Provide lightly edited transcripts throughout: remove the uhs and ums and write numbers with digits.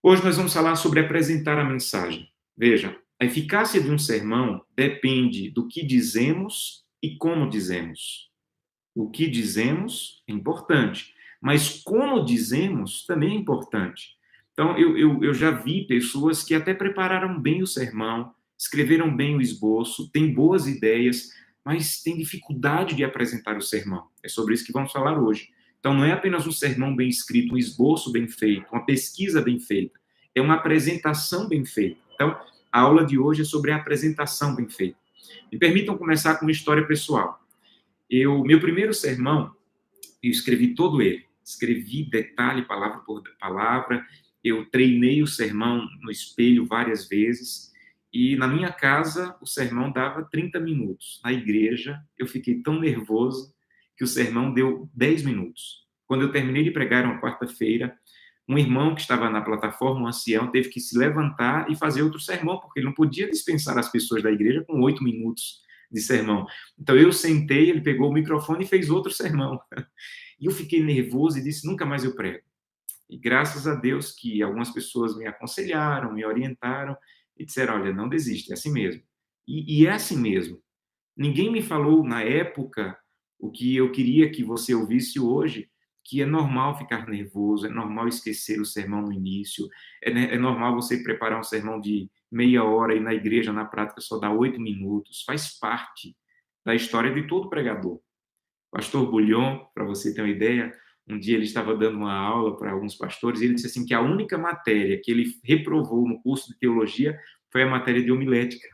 Hoje nós vamos falar sobre apresentar a mensagem. Veja, a eficácia de um sermão depende do que dizemos e como dizemos. O que dizemos é importante, mas como dizemos também é importante. Então, eu já vi pessoas que até prepararam bem o sermão, escreveram bem o esboço, têm boas ideias, mas têm dificuldade de apresentar o sermão. É sobre isso que vamos falar hoje. Então, não é apenas um sermão bem escrito, um esboço bem feito, uma pesquisa bem feita, é uma apresentação bem feita. Então, a aula de hoje é sobre a apresentação bem feita. Me permitam começar com uma história pessoal. Meu primeiro sermão, eu escrevi todo ele. Escrevi detalhe, palavra por palavra. Eu treinei o sermão no espelho várias vezes. E na minha casa, o sermão dava 30 minutos. Na igreja, eu fiquei tão nervoso que o sermão deu 10 minutos. Quando eu terminei de pregar, uma quarta-feira, um irmão que estava na plataforma, um ancião, teve que se levantar e fazer outro sermão, porque ele não podia dispensar as pessoas da igreja com 8 minutos de sermão. Então eu sentei, ele pegou o microfone e fez outro sermão. E eu fiquei nervoso e disse: nunca mais eu prego. E graças a Deus que algumas pessoas me aconselharam, me orientaram e disseram: olha, não desiste, é assim mesmo. E é assim mesmo. Ninguém me falou na época o que eu queria que você ouvisse hoje, que é normal ficar nervoso, é normal esquecer o sermão no início, é normal você preparar um sermão de meia hora e na igreja, na prática, só dá 8 minutos. Faz parte da história de todo pregador. Pastor Bullion, para você ter uma ideia, um dia ele estava dando uma aula para alguns pastores e ele disse assim que a única matéria que ele reprovou no curso de teologia foi a matéria de homilética,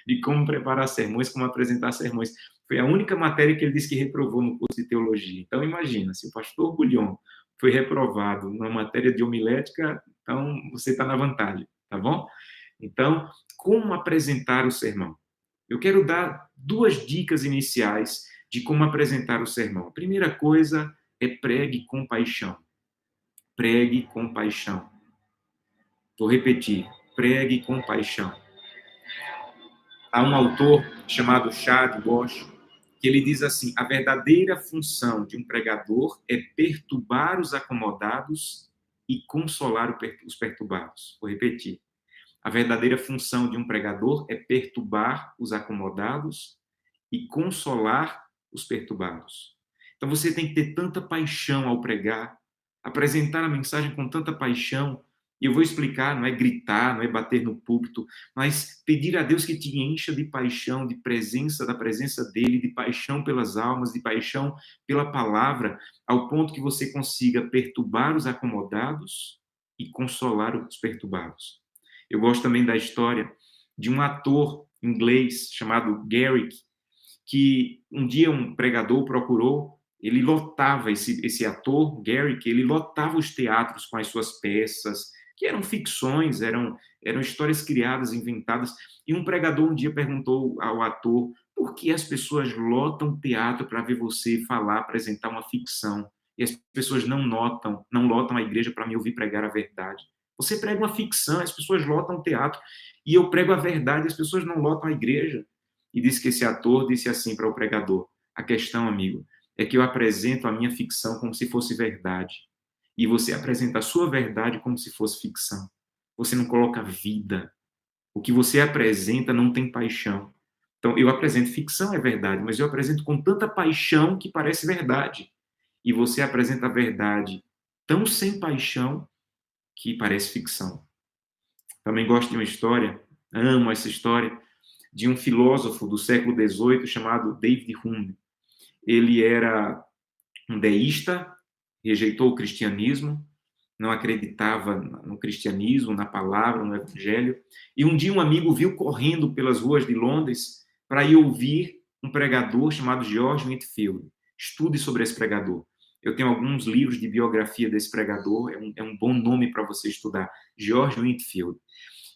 de como preparar sermões, como apresentar sermões. Foi a única matéria que ele disse que reprovou no curso de teologia. Então, imagina, se o pastor Bullion foi reprovado na matéria de homilética, então você está na vantagem, tá bom? Então, como apresentar o sermão? Eu quero dar duas dicas iniciais de como apresentar o sermão. A primeira coisa é pregue com paixão. Pregue com paixão. Vou repetir. Pregue com paixão. Há um autor chamado Chad Bosch que ele diz assim: a verdadeira função de um pregador é perturbar os acomodados e consolar os perturbados. Vou repetir. A verdadeira função de um pregador é perturbar os acomodados e consolar os perturbados. Então você tem que ter tanta paixão ao pregar, apresentar a mensagem com tanta paixão. E eu vou explicar, não é gritar, não é bater no púlpito, mas pedir a Deus que te encha de paixão, de presença, da presença dele, de paixão pelas almas, de paixão pela palavra, ao ponto que você consiga perturbar os acomodados e consolar os perturbados. Eu gosto também da história de um ator inglês chamado Garrick, que um dia um pregador procurou, ele lotava esse ator, Garrick, ele lotava os teatros com as suas peças, que eram ficções, eram histórias criadas, inventadas, e um pregador um dia perguntou ao ator por que as pessoas lotam teatro para ver você falar, apresentar uma ficção, e as pessoas não lotam a igreja para me ouvir pregar a verdade. Você prega uma ficção, as pessoas lotam o teatro, e eu prego a verdade, as pessoas não lotam a igreja. E disse que esse ator disse assim para o pregador: a questão, amigo, é que eu apresento a minha ficção como se fosse verdade. E você apresenta a sua verdade como se fosse ficção. Você não coloca vida. O que você apresenta não tem paixão. Então, eu apresento ficção, é verdade, mas eu apresento com tanta paixão que parece verdade. E você apresenta a verdade tão sem paixão que parece ficção. Também gosto de uma história, amo essa história, de um filósofo do século XVIII chamado David Hume. Ele era um deísta, rejeitou o cristianismo, não acreditava no cristianismo, na palavra, no evangelho. E um dia um amigo viu correndo pelas ruas de Londres para ir ouvir um pregador chamado George Whitefield. Estude sobre esse pregador. Eu tenho alguns livros de biografia desse pregador, é um bom nome para você estudar, George Whitefield.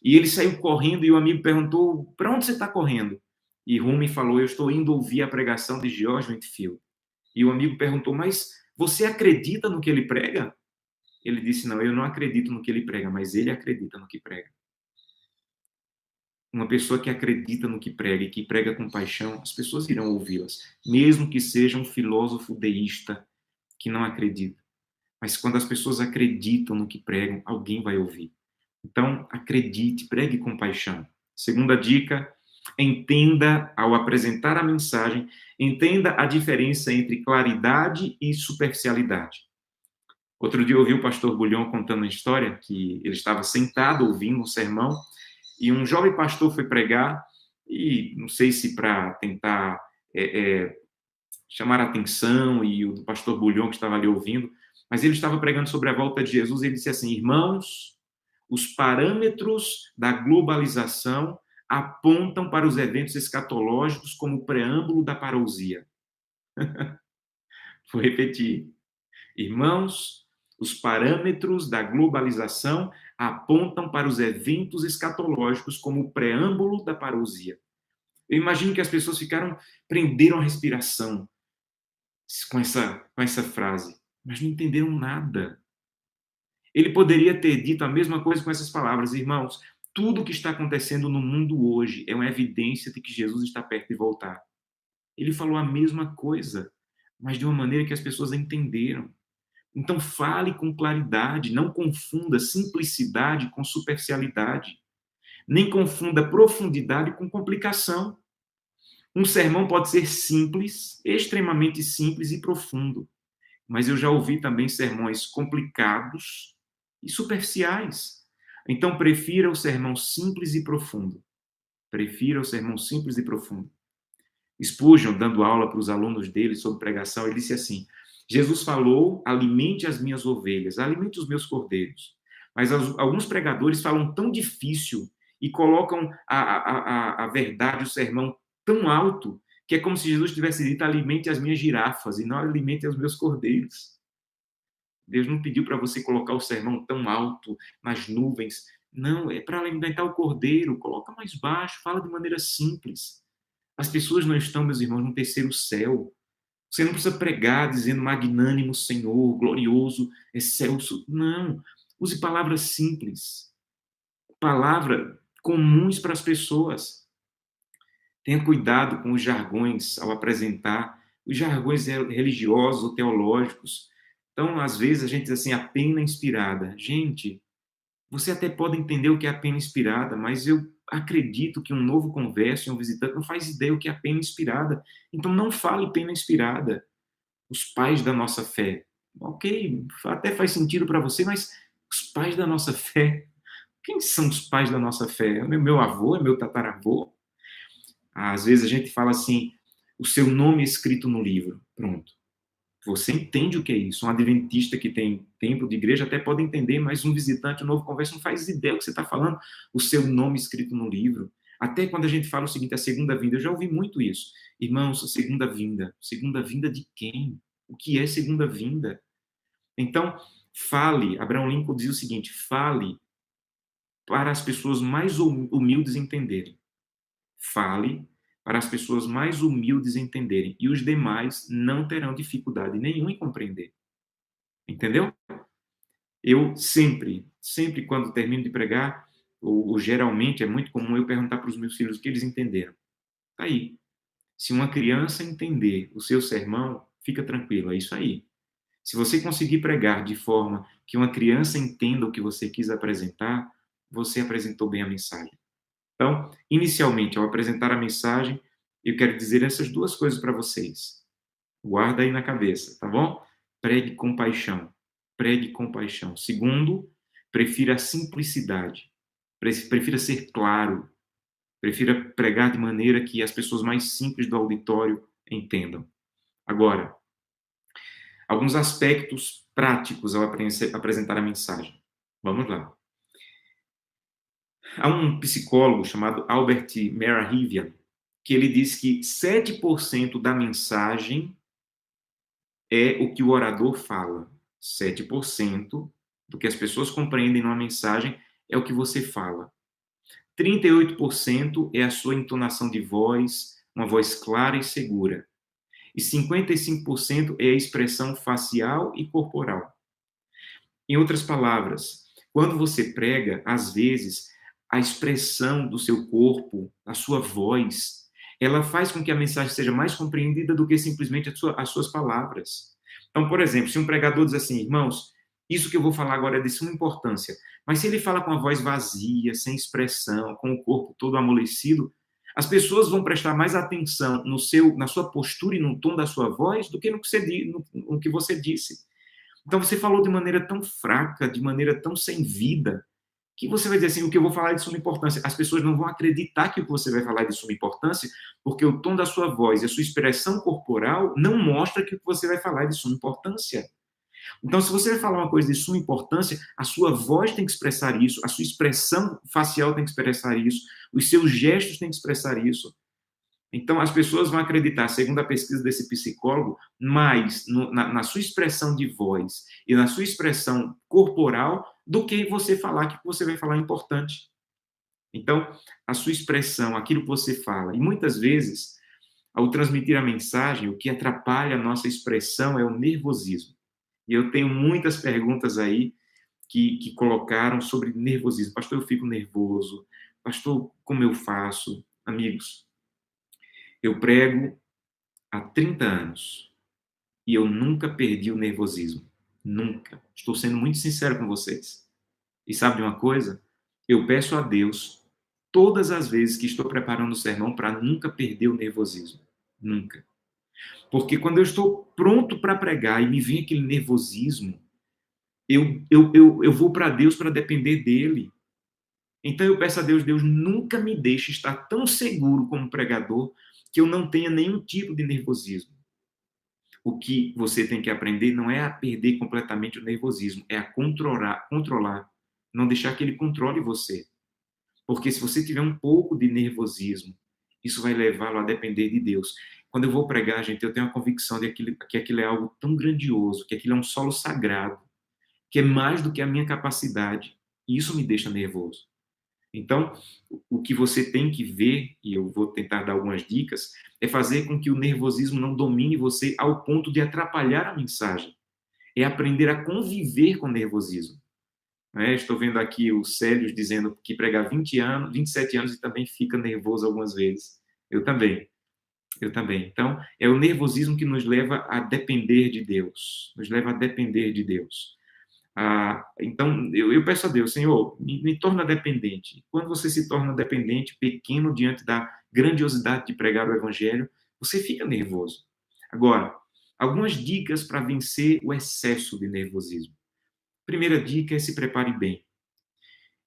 E ele saiu correndo e o amigo perguntou: para onde você está correndo? E Rumi falou: eu estou indo ouvir a pregação de George Whitefield. E o amigo perguntou: mas você acredita no que ele prega? Ele disse: não, eu não acredito no que ele prega, mas ele acredita no que prega. Uma pessoa que acredita no que prega e que prega com paixão, as pessoas irão ouvi-las, mesmo que seja um filósofo deísta que não acredita. Mas quando as pessoas acreditam no que pregam, alguém vai ouvir. Então, acredite, pregue com paixão. Segunda dica, entenda ao apresentar a mensagem, entenda a diferença entre claridade e superficialidade. Outro dia eu ouvi o pastor Bulhão contando uma história que ele estava sentado ouvindo um sermão e um jovem pastor foi pregar e não sei se para tentar chamar a atenção e o pastor Bulhão que estava ali ouvindo, mas ele estava pregando sobre a volta de Jesus e ele disse assim, irmãos, os parâmetros da globalização apontam para os eventos escatológicos como preâmbulo da parousia. Vou repetir. Irmãos, os parâmetros da globalização apontam para os eventos escatológicos como preâmbulo da parousia. Eu imagino que as pessoas prenderam a respiração com essa frase, mas não entenderam nada. Ele poderia ter dito a mesma coisa com essas palavras, irmãos, tudo o que está acontecendo no mundo hoje é uma evidência de que Jesus está perto de voltar. Ele falou a mesma coisa, mas de uma maneira que as pessoas entenderam. Então, fale com claridade, não confunda simplicidade com superficialidade, nem confunda profundidade com complicação. Um sermão pode ser simples, extremamente simples e profundo, mas eu já ouvi também sermões complicados e superficiais. Então, prefira o sermão simples e profundo. Prefira o sermão simples e profundo. Spurgeon, dando aula para os alunos dele sobre pregação, ele disse assim, Jesus falou, alimente as minhas ovelhas, alimente os meus cordeiros. Mas alguns pregadores falam tão difícil e colocam a verdade, o sermão, tão alto, que é como se Jesus tivesse dito, alimente as minhas girafas e não alimente os meus cordeiros. Deus não pediu para você colocar o sermão tão alto, nas nuvens. Não, é para alimentar o cordeiro. Coloca mais baixo, fala de maneira simples. As pessoas não estão, meus irmãos, no terceiro céu. Você não precisa pregar dizendo magnânimo Senhor, glorioso, excelso. Não. Use palavras simples. Palavras comuns para as pessoas. Tenha cuidado com os jargões ao apresentar. Os jargões religiosos ou teológicos. Então, às vezes, a gente diz assim, a pena inspirada. Gente, você até pode entender o que é a pena inspirada, mas eu acredito que um novo converso, um visitante, não faz ideia o que é a pena inspirada. Então, não fale pena inspirada. Os pais da nossa fé. Ok, até faz sentido para você, mas os pais da nossa fé, quem são os pais da nossa fé? É meu avô? É meu tataravô? Às vezes a gente fala assim, o seu nome é escrito no livro. Pronto. Você entende o que é isso. Um adventista que tem tempo de igreja até pode entender, mas um visitante, um novo converso, não faz ideia do que você está falando. O seu nome escrito no livro. Até quando a gente fala o seguinte, a segunda vinda, eu já ouvi muito isso. Irmãos, a segunda vinda. Segunda vinda de quem? O que é segunda vinda? Então, fale. Abraham Lincoln diz o seguinte, fale para as pessoas mais humildes entenderem. Fale para as pessoas mais humildes entenderem. E os demais não terão dificuldade nenhuma em compreender. Entendeu? Eu sempre quando termino de pregar, ou geralmente é muito comum eu perguntar para os meus filhos o que eles entenderam. Tá aí. Se uma criança entender o seu sermão, fica tranquilo, é isso aí. Se você conseguir pregar de forma que uma criança entenda o que você quis apresentar, você apresentou bem a mensagem. Então, inicialmente, ao apresentar a mensagem, eu quero dizer essas duas coisas para vocês. Guarda aí na cabeça, tá bom? Pregue com paixão. Pregue com paixão. Segundo, prefira a simplicidade. Prefira ser claro. Prefira pregar de maneira que as pessoas mais simples do auditório entendam. Agora, alguns aspectos práticos ao apresentar a mensagem. Vamos lá. Há um psicólogo chamado Albert Mehrabian que ele diz que 7% da mensagem é o que o orador fala. 7% do que as pessoas compreendem numa mensagem é o que você fala. 38% é a sua entonação de voz, uma voz clara e segura. E 55% é a expressão facial e corporal. Em outras palavras, quando você prega, às vezes, a expressão do seu corpo, a sua voz, ela faz com que a mensagem seja mais compreendida do que simplesmente as suas palavras. Então, por exemplo, se um pregador diz assim, irmãos, isso que eu vou falar agora é de suma importância. Mas se ele fala com a voz vazia, sem expressão, com o corpo todo amolecido, as pessoas vão prestar mais atenção na sua postura e no tom da sua voz do que no que você disse. Então você falou de maneira tão fraca, de maneira tão sem vida, que você vai dizer assim, o que eu vou falar é de suma importância. As pessoas não vão acreditar que o que você vai falar é de suma importância, porque o tom da sua voz e a sua expressão corporal não mostra que o que você vai falar é de suma importância. Então, se você vai falar uma coisa de suma importância, a sua voz tem que expressar isso, a sua expressão facial tem que expressar isso, os seus gestos têm que expressar isso. Então, as pessoas vão acreditar, segundo a pesquisa desse psicólogo, mais na sua expressão de voz e na sua expressão corporal do que você falar que você vai falar é importante. Então, a sua expressão, aquilo que você fala, e muitas vezes, ao transmitir a mensagem, o que atrapalha a nossa expressão é o nervosismo. E eu tenho muitas perguntas aí que colocaram sobre nervosismo. Pastor, eu fico nervoso. Pastor, como eu faço? Amigos, eu prego há 30 anos e eu nunca perdi o nervosismo. Nunca. Estou sendo muito sincero com vocês. E sabe de uma coisa? Eu peço a Deus todas as vezes que estou preparando o sermão para nunca perder o nervosismo. Nunca. Porque quando eu estou pronto para pregar e me vem aquele nervosismo, eu vou para Deus para depender dele. Então eu peço a Deus, Deus nunca me deixe estar tão seguro como pregador que eu não tenha nenhum tipo de nervosismo. O que você tem que aprender não é a perder completamente o nervosismo, é a controlar, não deixar que ele controle você. Porque se você tiver um pouco de nervosismo, isso vai levá-lo a depender de Deus. Quando eu vou pregar, gente, eu tenho a convicção de que aquilo é algo tão grandioso, que aquilo é um solo sagrado, que é mais do que a minha capacidade. E isso me deixa nervoso. Então, o que você tem que ver, e eu vou tentar dar algumas dicas, é fazer com que o nervosismo não domine você ao ponto de atrapalhar a mensagem. É aprender a conviver com o nervosismo. Estou vendo aqui o Célio dizendo que prega 20 anos, 27 anos e também fica nervoso algumas vezes. Eu também. Eu também. Então, é o nervosismo que nos leva a depender de Deus. Nos leva a depender de Deus. Então, eu peço a Deus, Senhor, me torna dependente. Quando você se torna dependente, pequeno diante da grandiosidade de pregar o Evangelho, você fica nervoso. Agora, algumas dicas para vencer o excesso de nervosismo. Primeira dica é se prepare bem.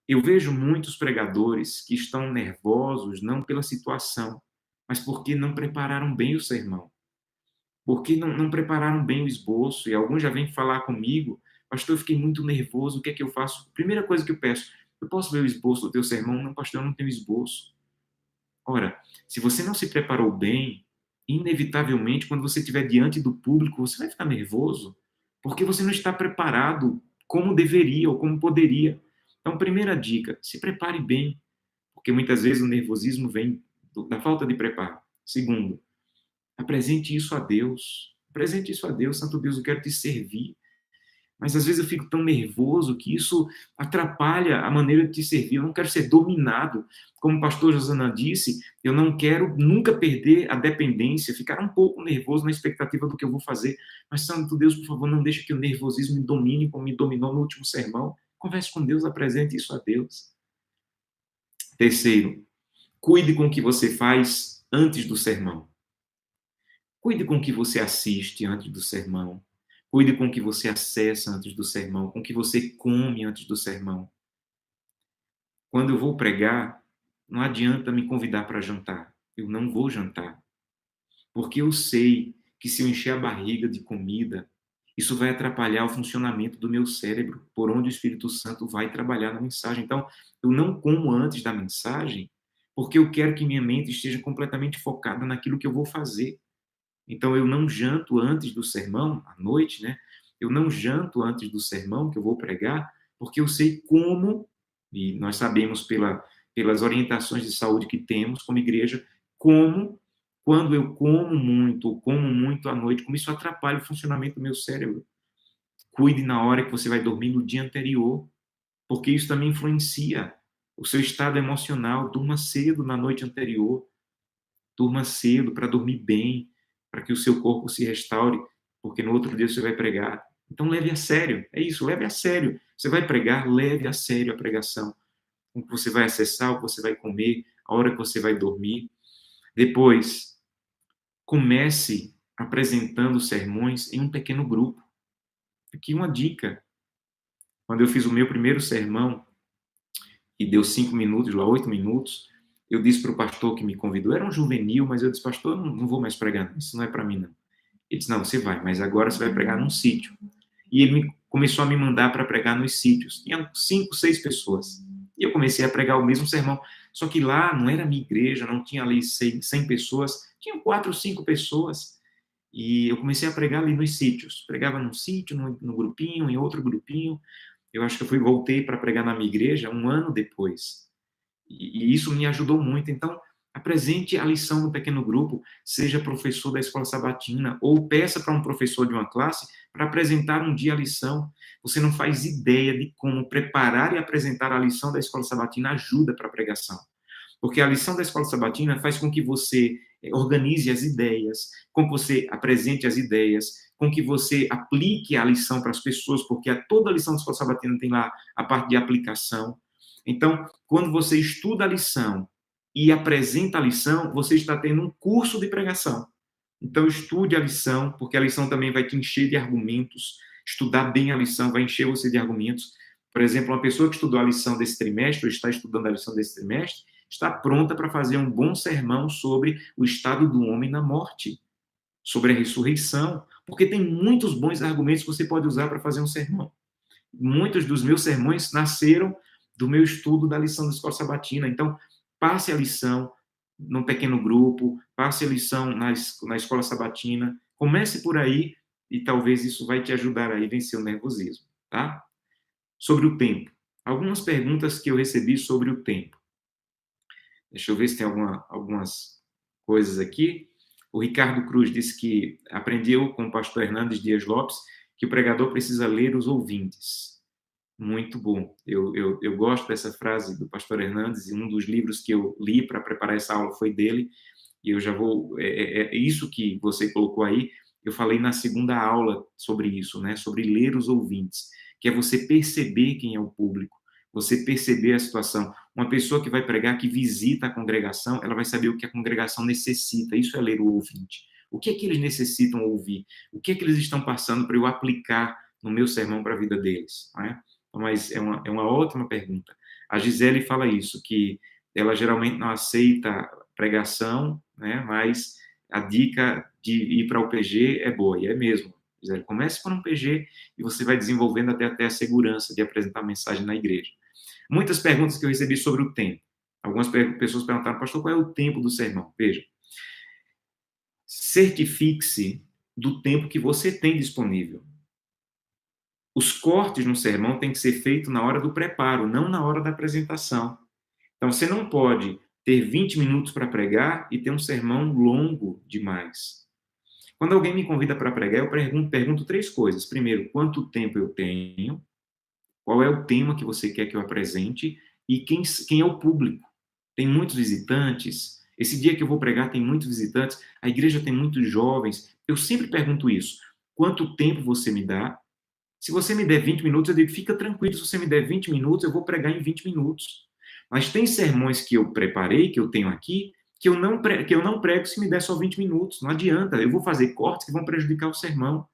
Eu vejo muitos pregadores que estão nervosos não pela situação, mas porque não prepararam bem o sermão. Porque não prepararam bem o esboço, e alguns já vêm falar comigo, pastor, eu fiquei muito nervoso, o que é que eu faço? Primeira coisa que eu peço, eu posso ver o esboço do teu sermão? Não, pastor, eu não tenho esboço. Ora, se você não se preparou bem, inevitavelmente, quando você estiver diante do público, você vai ficar nervoso, porque você não está preparado como deveria ou como poderia. Então, primeira dica, se prepare bem, porque muitas vezes o nervosismo vem da falta de preparo. Segundo, apresente isso a Deus. Apresente isso a Deus. Santo Deus, eu quero te servir. Mas às vezes eu fico tão nervoso que isso atrapalha a maneira de te servir. Eu não quero ser dominado. Como o pastor Josana disse, eu não quero nunca perder a dependência, ficar um pouco nervoso na expectativa do que eu vou fazer. Mas, Santo Deus, por favor, não deixe que o nervosismo me domine como me dominou no último sermão. Converse com Deus, apresente isso a Deus. Terceiro, cuide com o que você faz antes do sermão. Cuide com o que você assiste antes do sermão. Cuide com o que você acessa antes do sermão, com o que você come antes do sermão. Quando eu vou pregar, não adianta me convidar para jantar. Eu não vou jantar. Porque eu sei que se eu encher a barriga de comida, isso vai atrapalhar o funcionamento do meu cérebro, por onde o Espírito Santo vai trabalhar na mensagem. Então, eu não como antes da mensagem, porque eu quero que minha mente esteja completamente focada naquilo que eu vou fazer. Então, eu não janto antes do sermão, à noite, né? Eu não janto antes do sermão que eu vou pregar, porque eu sei como, e nós sabemos pelas orientações de saúde que temos como igreja, como, quando eu como muito, ou como muito à noite, como isso atrapalha o funcionamento do meu cérebro. Cuide na hora que você vai dormir no dia anterior, porque isso também influencia o seu estado emocional. Durma cedo na noite anterior, durma cedo para dormir bem, para que o seu corpo se restaure, porque no outro dia você vai pregar. Então, leve a sério. É isso, leve a sério. Você vai pregar, leve a sério a pregação. O que você vai acessar, o que você vai comer, a hora que você vai dormir. Depois, comece apresentando sermões em um pequeno grupo. Aqui uma dica. Quando eu fiz o meu primeiro sermão, e deu 5 minutos, lá 8 minutos, eu disse para o pastor que me convidou, era um juvenil, mas eu disse, pastor, eu não vou mais pregar, isso não é para mim, não. Ele disse, não, você vai, mas agora você vai pregar num sítio. E ele começou a me mandar para pregar nos sítios. Tinha 5, 6 pessoas. E eu comecei a pregar o mesmo sermão. Só que lá não era a minha igreja, não tinha ali 100 pessoas, tinham 4, 5 pessoas. E eu comecei a pregar ali nos sítios. Pregava num sítio, no grupinho, em outro grupinho. Eu acho que voltei para pregar na minha igreja um ano depois. E isso me ajudou muito. Então, apresente a lição no pequeno grupo, seja professor da escola sabatina, ou peça para um professor de uma classe para apresentar um dia a lição. Você não faz ideia de como preparar e apresentar a lição da escola sabatina ajuda para a pregação. Porque a lição da escola sabatina faz com que você organize as ideias, com que você apresente as ideias, com que você aplique a lição para as pessoas, porque toda a lição da escola sabatina tem lá a parte de aplicação. Então, quando você estuda a lição e apresenta a lição, você está tendo um curso de pregação. Então, estude a lição, porque a lição também vai te encher de argumentos. Estudar bem a lição vai encher você de argumentos. Por exemplo, uma pessoa que estudou a lição desse trimestre, ou está estudando a lição desse trimestre, está pronta para fazer um bom sermão sobre o estado do homem na morte, sobre a ressurreição, porque tem muitos bons argumentos que você pode usar para fazer um sermão. Muitos dos meus sermões nasceram do meu estudo da lição da escola sabatina. Então, passe a lição num pequeno grupo, passe a lição na escola sabatina, comece por aí e talvez isso vai te ajudar a vencer o nervosismo, tá? Sobre o tempo. Algumas perguntas que eu recebi sobre o tempo. Deixa eu ver se tem algumas coisas aqui. O Ricardo Cruz disse que aprendeu com o pastor Hernandes Dias Lopes que o pregador precisa ler os ouvintes. Muito bom. Eu gosto dessa frase do pastor Hernandes, e um dos livros que eu li para preparar essa aula foi dele, e eu já vou... É isso que você colocou aí, eu falei na segunda aula sobre isso, né? Sobre ler os ouvintes, que é você perceber quem é o público, você perceber a situação. Uma pessoa que vai pregar, que visita a congregação, ela vai saber o que a congregação necessita. Isso é ler o ouvinte. O que é que eles necessitam ouvir? O que é que eles estão passando para eu aplicar no meu sermão para a vida deles? Não é? Mas é uma ótima pergunta. A Gisele fala isso, que ela geralmente não aceita pregação, né? Mas a dica de ir para o PG é boa, e é mesmo. Gisele, comece por um PG e você vai desenvolvendo até a segurança de apresentar a mensagem na igreja. Muitas perguntas que eu recebi sobre o tempo. Algumas pessoas perguntaram, pastor, qual é o tempo do sermão? Veja, certifique-se do tempo que você tem disponível. Os cortes no sermão têm que ser feitos na hora do preparo, não na hora da apresentação. Então, você não pode ter 20 minutos para pregar e ter um sermão longo demais. Quando alguém me convida para pregar, eu pergunto 3 coisas. Primeiro, quanto tempo eu tenho? Qual é o tema que você quer que eu apresente? E quem é o público? Tem muitos visitantes? Esse dia que eu vou pregar tem muitos visitantes? A igreja tem muitos jovens? Eu sempre pergunto isso. Quanto tempo você me dá? Se você me der 20 minutos, eu digo, fica tranquilo, se você me der 20 minutos, eu vou pregar em 20 minutos. Mas tem sermões que eu preparei, que eu tenho aqui, que eu não prego se me der só 20 minutos. Não adianta, eu vou fazer cortes que vão prejudicar o sermão.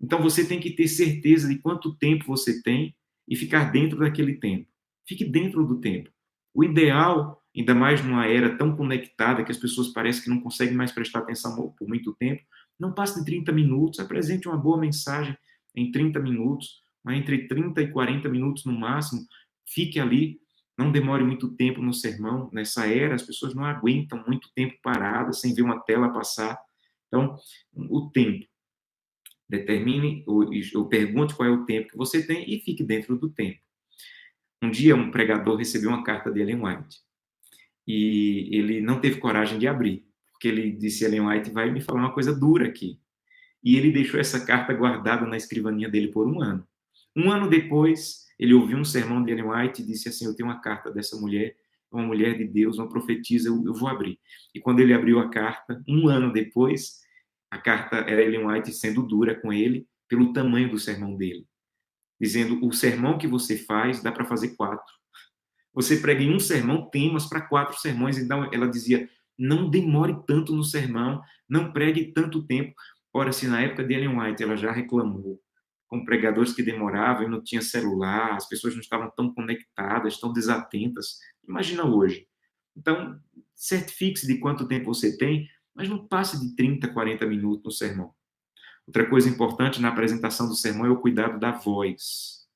Então você tem que ter certeza de quanto tempo você tem e ficar dentro daquele tempo. Fique dentro do tempo. O ideal, ainda mais numa era tão conectada que as pessoas parecem que não conseguem mais prestar atenção por muito tempo, não passe de 30 minutos, apresente uma boa mensagem em 30 minutos, mas entre 30 e 40 minutos no máximo, fique ali, não demore muito tempo no sermão. Nessa era, as pessoas não aguentam muito tempo paradas, sem ver uma tela passar. Então, o tempo. Determine ou pergunte qual é o tempo que você tem e fique dentro do tempo. Um dia, um pregador recebeu uma carta de Ellen White e ele não teve coragem de abrir, porque ele disse, Ellen White vai me falar uma coisa dura aqui. E ele deixou essa carta guardada na escrivaninha dele por um ano. Um ano depois, ele ouviu um sermão de Ellen White e disse assim, eu tenho uma carta dessa mulher, uma mulher de Deus, uma profetisa, eu vou abrir. E quando ele abriu a carta, um ano depois, a carta era Ellen White sendo dura com ele, pelo tamanho do sermão dele, dizendo: o sermão que você faz dá para fazer 4. Você prega em um sermão temas para 4 sermões. Então, ela dizia: não demore tanto no sermão, não pregue tanto tempo. Ora, se na época de Ellen White ela já reclamou com pregadores que demoravam e não tinha celular, as pessoas não estavam tão conectadas, tão desatentas, imagina hoje. Então, certifique-se de quanto tempo você tem, mas não passe de 30, 40 minutos no sermão. Outra coisa importante na apresentação do sermão é o cuidado da voz.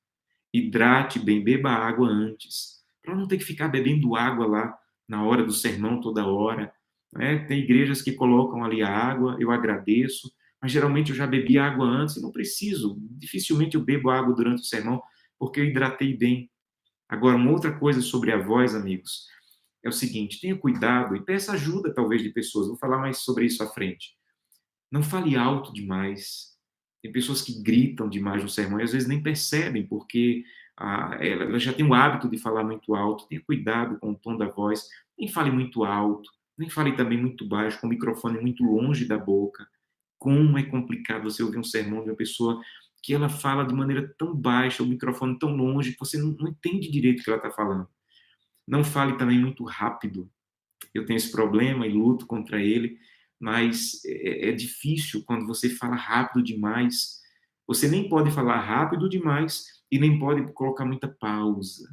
Hidrate bem, beba água antes, para não ter que ficar bebendo água lá na hora do sermão toda hora. Né? Tem igrejas que colocam ali a água, eu agradeço, mas geralmente eu já bebi água antes e não preciso. Dificilmente eu bebo água durante o sermão, porque eu hidratei bem. Agora, uma outra coisa sobre a voz, amigos, é o seguinte: tenha cuidado e peça ajuda, talvez, de pessoas. Vou falar mais sobre isso à frente. Não fale alto demais. Tem pessoas que gritam demais no sermão e às vezes nem percebem, porque ela já tem o hábito de falar muito alto. Tenha cuidado com o tom da voz. Nem fale muito alto, nem fale também muito baixo, com o microfone muito longe da boca. Como é complicado você ouvir um sermão de uma pessoa que ela fala de maneira tão baixa, o microfone tão longe, que você não entende direito o que ela está falando. Não fale também muito rápido. Eu tenho esse problema e luto contra ele, mas é difícil quando você fala rápido demais. Você nem pode falar rápido demais e nem pode colocar muita pausa.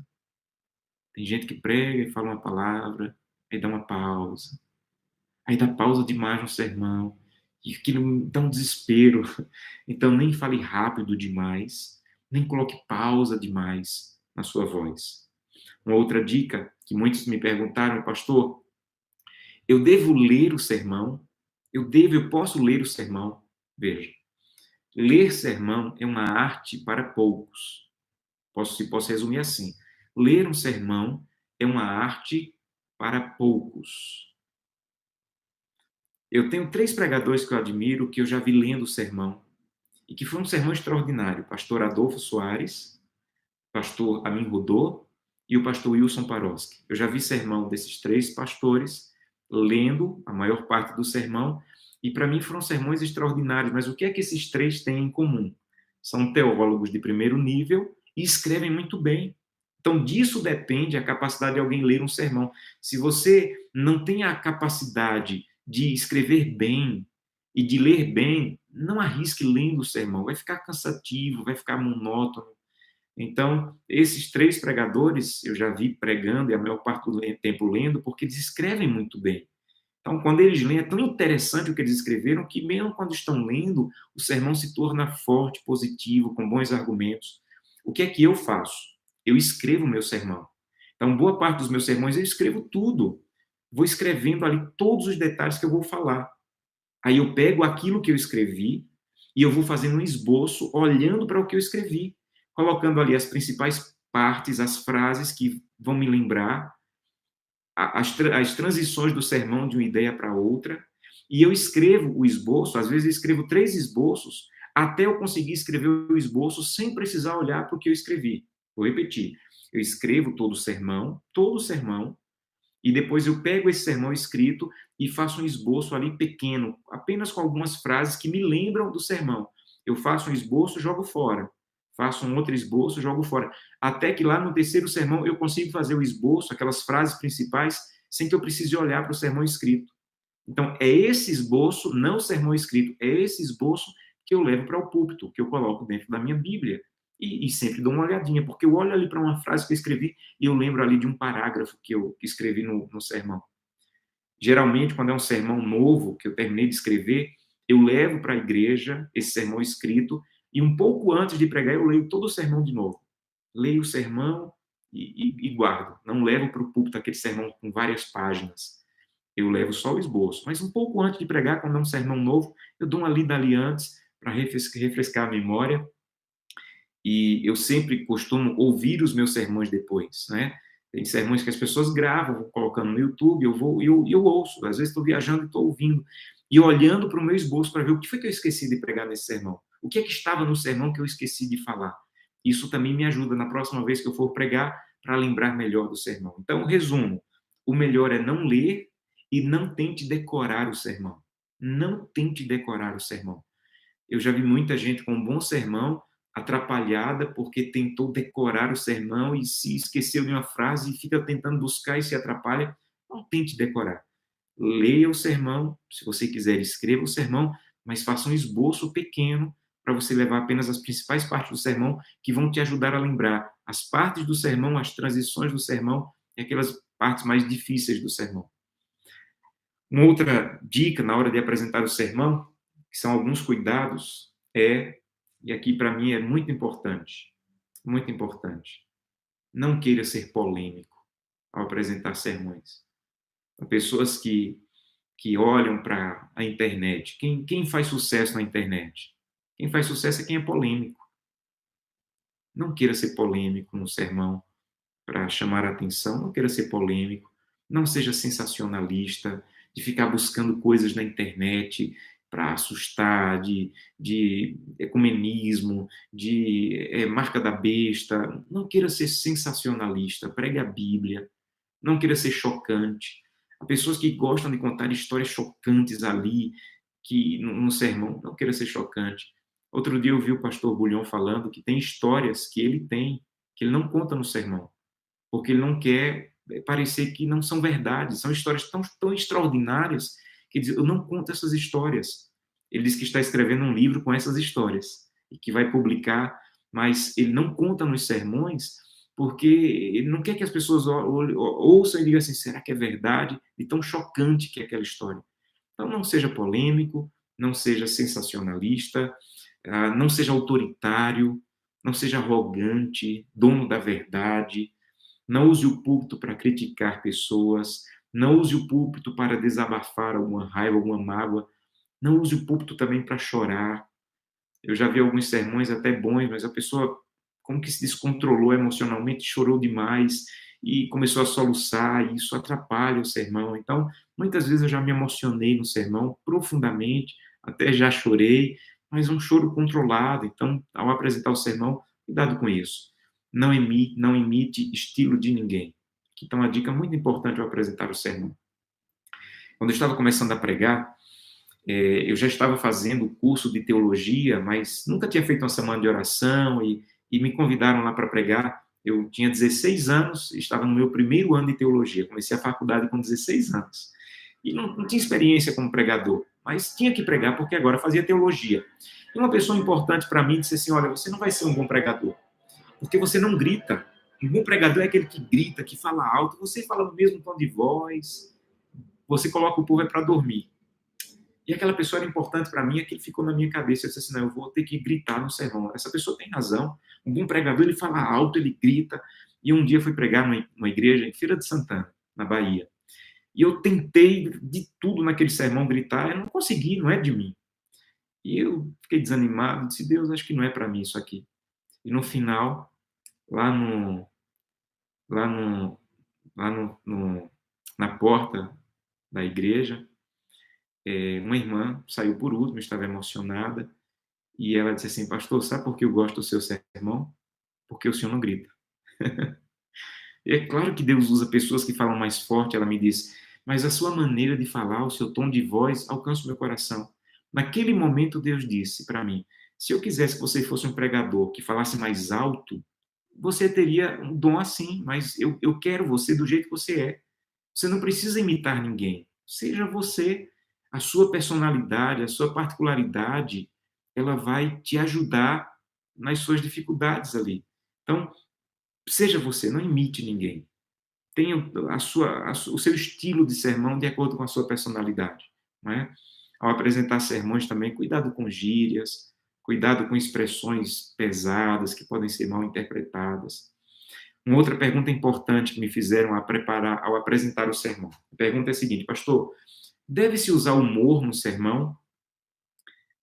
Tem gente que prega e fala uma palavra, aí dá uma pausa. Aí dá pausa demais no sermão, e aquilo dá um desespero. Então, nem fale rápido demais, nem coloque pausa demais na sua voz. Uma outra dica que muitos me perguntaram: pastor, eu devo ler o sermão? Eu posso ler o sermão? Veja, ler sermão é uma arte para poucos. Posso resumir assim: ler um sermão é uma arte para poucos. Eu tenho 3 pregadores que eu admiro, que eu já vi lendo o sermão, e que foi um sermão extraordinário: o pastor Adolfo Soares, pastor Amin Rodô e o pastor Wilson Paroski. Eu já vi sermão desses 3 pastores lendo a maior parte do sermão, e para mim foram sermões extraordinários. Mas o que é que esses 3 têm em comum? São teólogos de primeiro nível e escrevem muito bem. Então, disso depende a capacidade de alguém ler um sermão. Se você não tem a capacidade de escrever bem e de ler bem, não arrisque lendo o sermão. Vai ficar cansativo, vai ficar monótono. Então, esses 3 pregadores eu já vi pregando e a maior parte do tempo lendo, porque eles escrevem muito bem. Então, quando eles leem, é tão interessante o que eles escreveram, que mesmo quando estão lendo, o sermão se torna forte, positivo, com bons argumentos. O que é que eu faço? Eu escrevo o meu sermão. Então, boa parte dos meus sermões eu escrevo tudo. Vou escrevendo ali todos os detalhes que eu vou falar. Aí eu pego aquilo que eu escrevi e eu vou fazendo um esboço olhando para o que eu escrevi, colocando ali as principais partes, as frases que vão me lembrar, as transições do sermão de uma ideia para outra, e eu escrevo o esboço. Às vezes eu escrevo 3 esboços, até eu conseguir escrever o esboço sem precisar olhar para o que eu escrevi. Vou repetir: eu escrevo todo o sermão, e depois eu pego esse sermão escrito e faço um esboço ali pequeno, apenas com algumas frases que me lembram do sermão. Eu faço um esboço, jogo fora. Faço um outro esboço, jogo fora. Até que lá no terceiro sermão eu consigo fazer o esboço, aquelas frases principais, sem que eu precise olhar para o sermão escrito. Então, é esse esboço, não o sermão escrito, é esse esboço que eu levo para o púlpito, que eu coloco dentro da minha Bíblia. E sempre dou uma olhadinha, porque eu olho ali para uma frase que eu escrevi e eu lembro ali de um parágrafo que eu escrevi no sermão. Geralmente, quando é um sermão novo, que eu terminei de escrever, eu levo para a igreja esse sermão escrito e um pouco antes de pregar eu leio todo o sermão de novo. Leio o sermão e guardo. Não levo para o púlpito aquele sermão com várias páginas. Eu levo só o esboço. Mas um pouco antes de pregar, quando é um sermão novo, eu dou uma lida ali antes para refrescar a memória. E eu sempre costumo ouvir os meus sermões depois, né? Tem sermões que as pessoas gravam, vou colocando no YouTube, eu ouço. Às vezes estou viajando e estou ouvindo. E olhando para o meu esboço para ver o que foi que eu esqueci de pregar nesse sermão. O que é que estava no sermão que eu esqueci de falar. Isso também me ajuda na próxima vez que eu for pregar para lembrar melhor do sermão. Então, resumo. O melhor é não ler e não tente decorar o sermão. Não tente decorar o sermão. Eu já vi muita gente com um bom sermão atrapalhada porque tentou decorar o sermão e se esqueceu de uma frase e fica tentando buscar e se atrapalha. Não tente decorar. Leia o sermão, se você quiser, escreva o sermão, mas faça um esboço pequeno para você levar apenas as principais partes do sermão que vão te ajudar a lembrar as partes do sermão, as transições do sermão e aquelas partes mais difíceis do sermão. Uma outra dica na hora de apresentar o sermão, que são alguns cuidados, e aqui para mim é muito importante, não queira ser polêmico ao apresentar sermões. Há pessoas que olham para a internet. Quem faz sucesso na internet? Quem faz sucesso é quem é polêmico. Não queira ser polêmico no sermão para chamar a atenção, não queira ser polêmico, não seja sensacionalista, de ficar buscando coisas na internet para assustar, de ecumenismo, de marca da besta. Não queira ser sensacionalista, pregue a Bíblia, não queira ser chocante. Há pessoas que gostam de contar histórias chocantes ali, que no sermão, não queira ser chocante. Outro dia eu vi o pastor Bulhão falando que tem histórias que ele tem, que ele não conta no sermão, porque ele não quer parecer que não são verdades, são histórias tão extraordinárias que ele diz, eu não conto essas histórias. Ele diz que está escrevendo um livro com essas histórias e que vai publicar, mas ele não conta nos sermões porque ele não quer que as pessoas ouçam e digam assim, será que é verdade? De tão chocante que é aquela história. Então, não seja polêmico, não seja sensacionalista, não seja autoritário, não seja arrogante, dono da verdade, não use o púlpito para criticar pessoas, não use o púlpito para desabafar alguma raiva, alguma mágoa, não use o púlpito também para chorar. Eu já vi alguns sermões até bons, mas a pessoa como que se descontrolou emocionalmente, chorou demais e começou a soluçar, e isso atrapalha o sermão. Então, muitas vezes eu já me emocionei no sermão profundamente, até já chorei, mas um choro controlado. Então, ao apresentar o sermão, cuidado com isso. Não imite estilo de ninguém. Então, uma dica muito importante ao apresentar o sermão. Quando eu estava começando a pregar, eu já estava fazendo o curso de teologia, mas nunca tinha feito uma semana de oração e me convidaram lá para pregar. Eu tinha 16 anos, estava no meu primeiro ano de teologia, comecei a faculdade com 16 anos. E não tinha experiência como pregador, mas tinha que pregar porque agora fazia teologia. E uma pessoa importante para mim disse assim, olha, você não vai ser um bom pregador, porque você não grita. Um bom pregador é aquele que grita, que fala alto, você fala no mesmo tom de voz, você coloca o povo para dormir. E aquela pessoa era importante para mim, aquilo ficou na minha cabeça. Eu disse assim, não, eu vou ter que gritar no sermão. Essa pessoa tem razão. Um bom pregador, ele fala alto, ele grita. E um dia fui pregar numa igreja em Feira de Santana, na Bahia. E eu tentei de tudo naquele sermão gritar, eu não consegui, não é de mim. E eu fiquei desanimado, disse, Deus, acho que não é para mim isso aqui. E no final, lá no, lá no, lá na porta da igreja, uma irmã saiu por último, estava emocionada, e ela disse assim, pastor, sabe por que eu gosto do seu sermão? Porque o senhor não grita. E é claro que Deus usa pessoas que falam mais forte, ela me disse, mas a sua maneira de falar, o seu tom de voz, alcança o meu coração. Naquele momento, Deus disse para mim, se eu quisesse que você fosse um pregador que falasse mais alto, você teria um dom assim, mas eu quero você do jeito que você é. Você não precisa imitar ninguém. Seja você, a sua personalidade, a sua particularidade, ela vai te ajudar nas suas dificuldades ali. Então, seja você, não imite ninguém. Tenha o seu estilo de sermão de acordo com a sua personalidade. Não é? Ao apresentar sermões também, cuidado com gírias, cuidado com expressões pesadas que podem ser mal interpretadas. Uma outra pergunta importante que me fizeram ao apresentar o sermão. A pergunta é a seguinte, pastor, deve-se usar humor no sermão?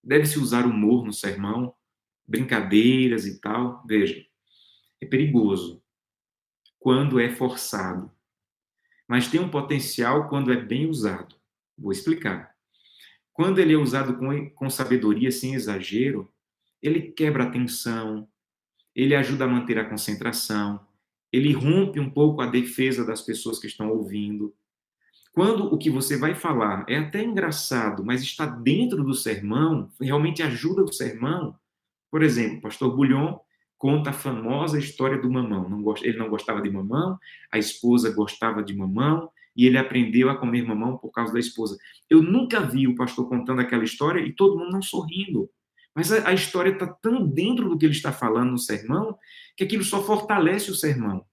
Deve-se usar humor no sermão? Brincadeiras e tal? Veja, é perigoso quando é forçado, mas tem um potencial quando é bem usado. Vou explicar. Quando ele é usado com sabedoria, sem exagero, ele quebra a tensão, ele ajuda a manter a concentração, ele rompe um pouco a defesa das pessoas que estão ouvindo. Quando o que você vai falar é até engraçado, mas está dentro do sermão, realmente ajuda o sermão. Por exemplo, o pastor Bulhon conta a famosa história do mamão. Ele não gostava de mamão, a esposa gostava de mamão, e ele aprendeu a comer mamão por causa da esposa. Eu nunca vi o pastor contando aquela história e todo mundo não sorrindo. Mas a história está tão dentro do que ele está falando no sermão, que aquilo só fortalece o sermão.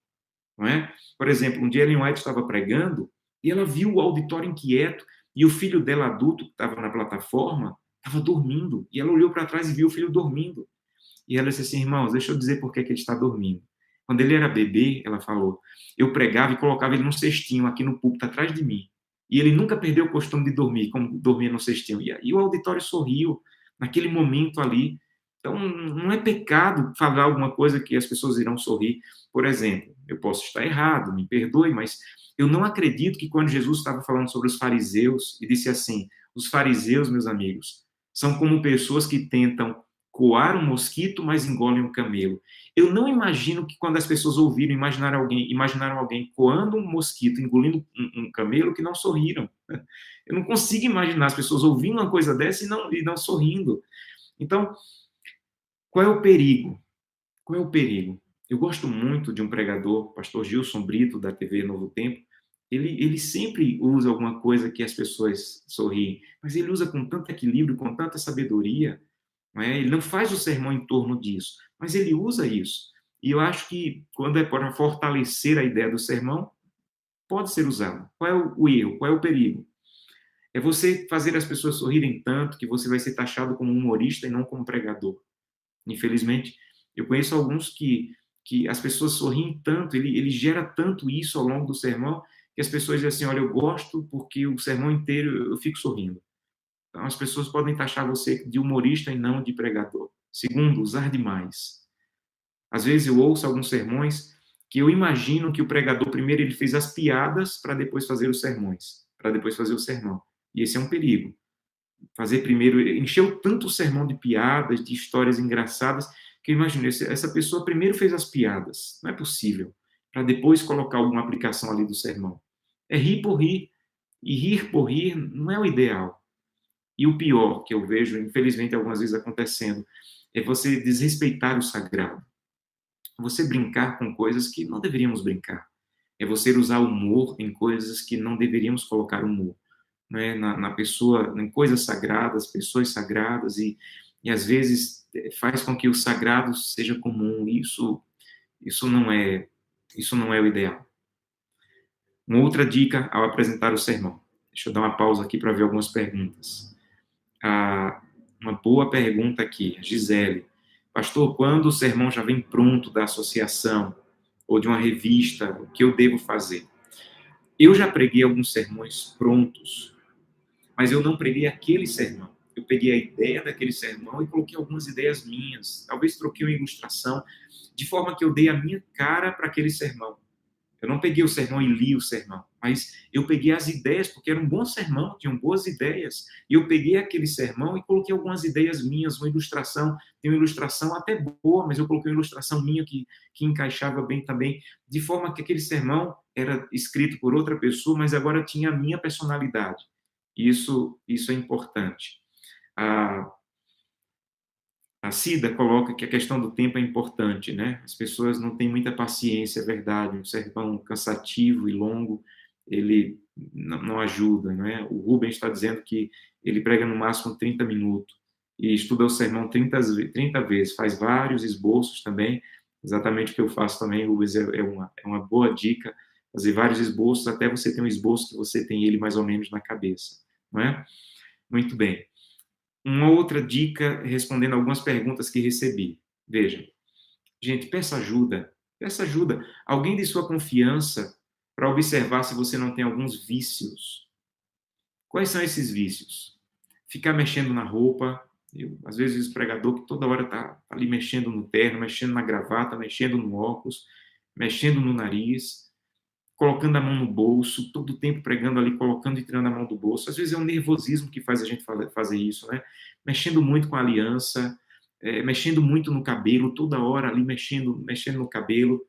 Não é? Por exemplo, um dia Ellen White estava pregando e ela viu o auditório inquieto e o filho dela adulto, que estava na plataforma, estava dormindo. E ela olhou para trás e viu o filho dormindo. E ela disse assim, irmãos, deixa eu dizer por que ele está dormindo. Quando ele era bebê, ela falou, eu pregava e colocava ele num cestinho aqui no púlpito atrás de mim. E ele nunca perdeu o costume de dormir, como dormia no cestinho. E o auditório sorriu naquele momento ali. Então, não é pecado falar alguma coisa que as pessoas irão sorrir. Por exemplo, eu posso estar errado, me perdoe, mas eu não acredito que quando Jesus estava falando sobre os fariseus e disse assim, os fariseus, meus amigos, são como pessoas que tentam coar um mosquito, mas engolem um camelo. Eu não imagino que quando as pessoas ouviram, imaginaram alguém coando um mosquito, engolindo um camelo, que não sorriram. Eu não consigo imaginar as pessoas ouvindo uma coisa dessa e não sorrindo. Então, qual é o perigo? Qual é o perigo? Eu gosto muito de um pregador, pastor Gilson Brito, da TV Novo Tempo. Ele sempre usa alguma coisa que as pessoas sorriem, mas ele usa com tanto equilíbrio, com tanta sabedoria. Não é? Ele não faz o sermão em torno disso, mas ele usa isso. E eu acho que, quando é para fortalecer a ideia do sermão, pode ser usado. Qual é o erro? Qual é o perigo? É você fazer as pessoas sorrirem tanto que você vai ser taxado como humorista e não como pregador. Infelizmente, eu conheço alguns que as pessoas sorriem tanto, ele gera tanto isso ao longo do sermão, que as pessoas dizem assim, olha, eu gosto porque o sermão inteiro eu fico sorrindo. Então, as pessoas podem taxar você de humorista e não de pregador. Segundo, usar demais. Às vezes eu ouço alguns sermões que eu imagino que o pregador primeiro ele fez as piadas para depois fazer os sermões, para depois fazer o sermão. E esse é um perigo. Fazer primeiro, encheu tanto o sermão de piadas, de histórias engraçadas, que eu imagino, essa pessoa primeiro fez as piadas. Não é possível. Para depois colocar alguma aplicação ali do sermão. É rir por rir. E rir por rir não é o ideal. E o pior que eu vejo, infelizmente, algumas vezes acontecendo, é você desrespeitar o sagrado. Você brincar com coisas que não deveríamos brincar. É você usar humor em coisas que não deveríamos colocar humor. Né? Na pessoa, em coisas sagradas, pessoas sagradas, e às vezes faz com que o sagrado seja comum. Isso não é, isso não é o ideal. Uma outra dica ao apresentar o sermão. Deixa eu dar uma pausa aqui para ver algumas perguntas. Uma boa pergunta aqui, Gisele. Pastor, quando o sermão já vem pronto da associação ou de uma revista, o que eu devo fazer? Eu já preguei alguns sermões prontos, mas eu não preguei aquele sermão. Eu peguei a ideia daquele sermão e coloquei algumas ideias minhas. Talvez troquei uma ilustração, de forma que eu dei a minha cara para aquele sermão. Eu não peguei o sermão e li o sermão, mas eu peguei as ideias, porque era um bom sermão, tinham boas ideias. E eu peguei aquele sermão e coloquei algumas ideias minhas, uma ilustração. Tem uma ilustração até boa, mas eu coloquei uma ilustração minha que encaixava bem também, de forma que aquele sermão era escrito por outra pessoa, mas agora tinha a minha personalidade. Isso é importante. A Cida coloca que a questão do tempo é importante, né? As pessoas não têm muita paciência, é verdade. Um sermão cansativo e longo, ele não ajuda, não é? O Rubens está dizendo que ele prega no máximo 30 minutos e estuda o sermão 30 vezes, faz vários esboços também, exatamente o que eu faço também, Rubens, é uma boa dica, fazer vários esboços até você ter um esboço que você tem ele mais ou menos na cabeça, não é? Muito bem. Uma outra dica, respondendo algumas perguntas que recebi. Veja, gente, peça ajuda. Peça ajuda. Alguém de sua confiança para observar se você não tem alguns vícios. Quais são esses vícios? Ficar mexendo na roupa. Às vezes, o pregador que toda hora está ali mexendo no terno, mexendo na gravata, mexendo no óculos, mexendo no nariz, colocando a mão no bolso, todo o tempo pregando ali, colocando e tirando a mão do bolso. Às vezes é um nervosismo que faz a gente fazer isso, né? Mexendo muito com a aliança, mexendo muito no cabelo, toda hora ali mexendo no cabelo.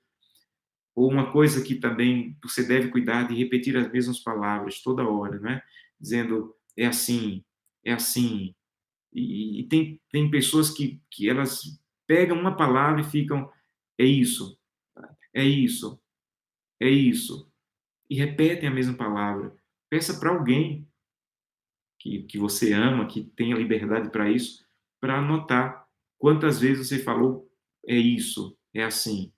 Ou uma coisa que também você deve cuidar de repetir as mesmas palavras toda hora, né? Dizendo, é assim, é assim. E tem pessoas que elas pegam uma palavra e ficam, é isso, é isso, é isso. E repetem a mesma palavra. Peça para alguém que você ama, que tenha liberdade para isso, para anotar quantas vezes você falou é isso, é assim.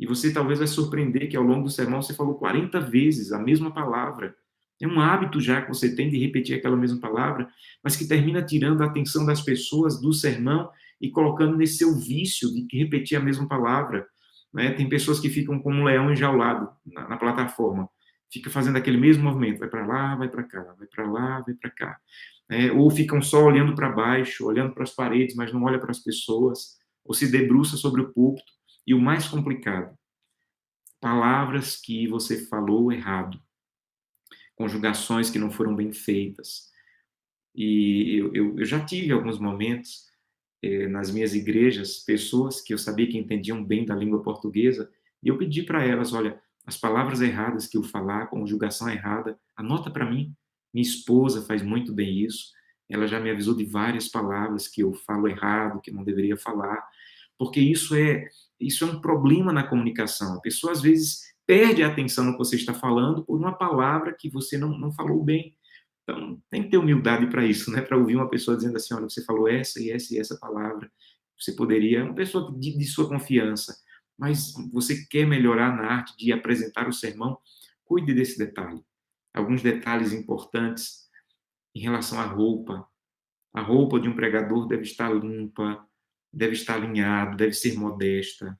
E você talvez vai surpreender que ao longo do sermão você falou 40 vezes a mesma palavra. É um hábito já que você tem de repetir aquela mesma palavra, mas que termina tirando a atenção das pessoas do sermão e colocando nesse seu vício de repetir a mesma palavra. Né? Tem pessoas que ficam como um leão enjaulado na plataforma, fica fazendo aquele mesmo movimento, vai para lá, vai para cá, vai para lá, vai para cá. Ou ficam só olhando para baixo, olhando para as paredes, mas não olha para as pessoas, ou se debruça sobre o púlpito. E o mais complicado, palavras que você falou errado, conjugações que não foram bem feitas. E eu já tive alguns momentos nas minhas igrejas, pessoas que eu sabia que entendiam bem da língua portuguesa, e eu pedi para elas, olha, as palavras erradas que eu falar, conjugação errada, anota para mim. Minha esposa faz muito bem isso, ela já me avisou de várias palavras que eu falo errado, que não deveria falar, porque isso é um problema na comunicação. A pessoa, às vezes, perde a atenção no que você está falando por uma palavra que você não falou bem. Então, tem que ter humildade para isso, né? Para ouvir uma pessoa dizendo assim, olha, você falou essa e essa e essa palavra. Você poderia, uma pessoa de sua confiança, mas você quer melhorar na arte de apresentar o sermão, cuide desse detalhe. Alguns detalhes importantes em relação à roupa. A roupa de um pregador deve estar limpa, deve estar alinhada, deve ser modesta.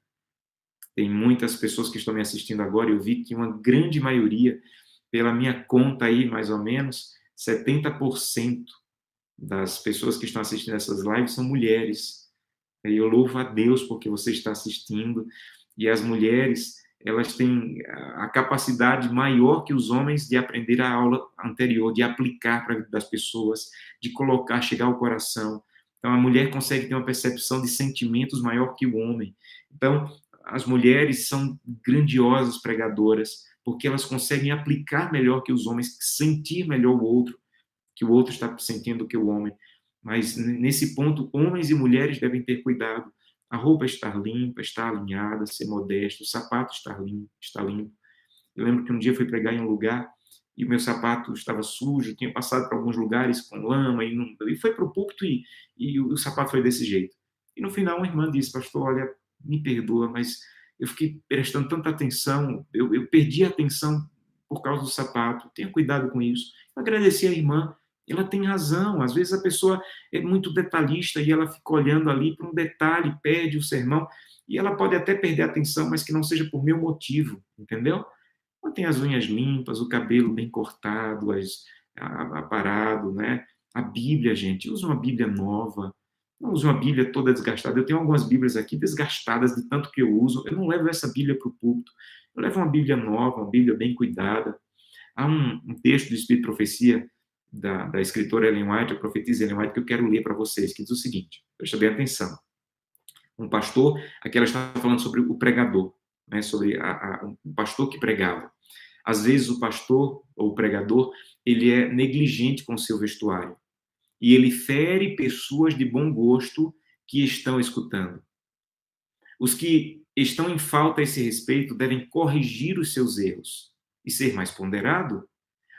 Tem muitas pessoas que estão me assistindo agora, eu vi que uma grande maioria, pela minha conta aí, mais ou menos, 70% das pessoas que estão assistindo essas lives são mulheres. E eu louvo a Deus porque você está assistindo. E as mulheres, elas têm a capacidade maior que os homens de aprender a aula anterior, de aplicar para a vida das pessoas, de colocar, chegar ao coração. Então, a mulher consegue ter uma percepção de sentimentos maior que o homem. Então, as mulheres são grandiosas pregadoras, porque elas conseguem aplicar melhor que os homens, sentir melhor o outro, que o outro está sentindo que o homem. Mas nesse ponto, homens e mulheres devem ter cuidado. A roupa estar limpa, estar alinhada, ser modesto, o sapato estar limpo, está limpo. Eu lembro que um dia eu fui pregar em um lugar e o meu sapato estava sujo, tinha passado por alguns lugares com lama e foi para o púlpito e o sapato foi desse jeito. E no final uma irmã disse, pastor, olha, me perdoa, mas eu fiquei prestando tanta atenção, eu perdi a atenção por causa do sapato, tenha cuidado com isso. Eu agradeci a irmã, ela tem razão, às vezes a pessoa é muito detalhista e ela fica olhando ali para um detalhe, perde o sermão, e ela pode até perder a atenção, mas que não seja por meu motivo, entendeu? Mantém as unhas limpas, o cabelo bem cortado, aparado, né? A Bíblia, gente, usa uma Bíblia nova, não usa uma Bíblia toda desgastada. Eu tenho algumas Bíblias aqui desgastadas de tanto que eu uso. Eu não levo essa Bíblia para o púlpito. Eu levo uma Bíblia nova, uma Bíblia bem cuidada. Há um texto do Espírito de Profecia da escritora Ellen White, a profetisa Ellen White, que eu quero ler para vocês, que diz o seguinte, presta bem atenção. Um pastor, aqui ela está falando sobre o pregador, né, sobre um pastor que pregava. Às vezes o pastor ou o pregador, ele é negligente com o seu vestuário e ele fere pessoas de bom gosto que estão escutando. Os que estão em falta a esse respeito devem corrigir os seus erros e ser mais ponderado.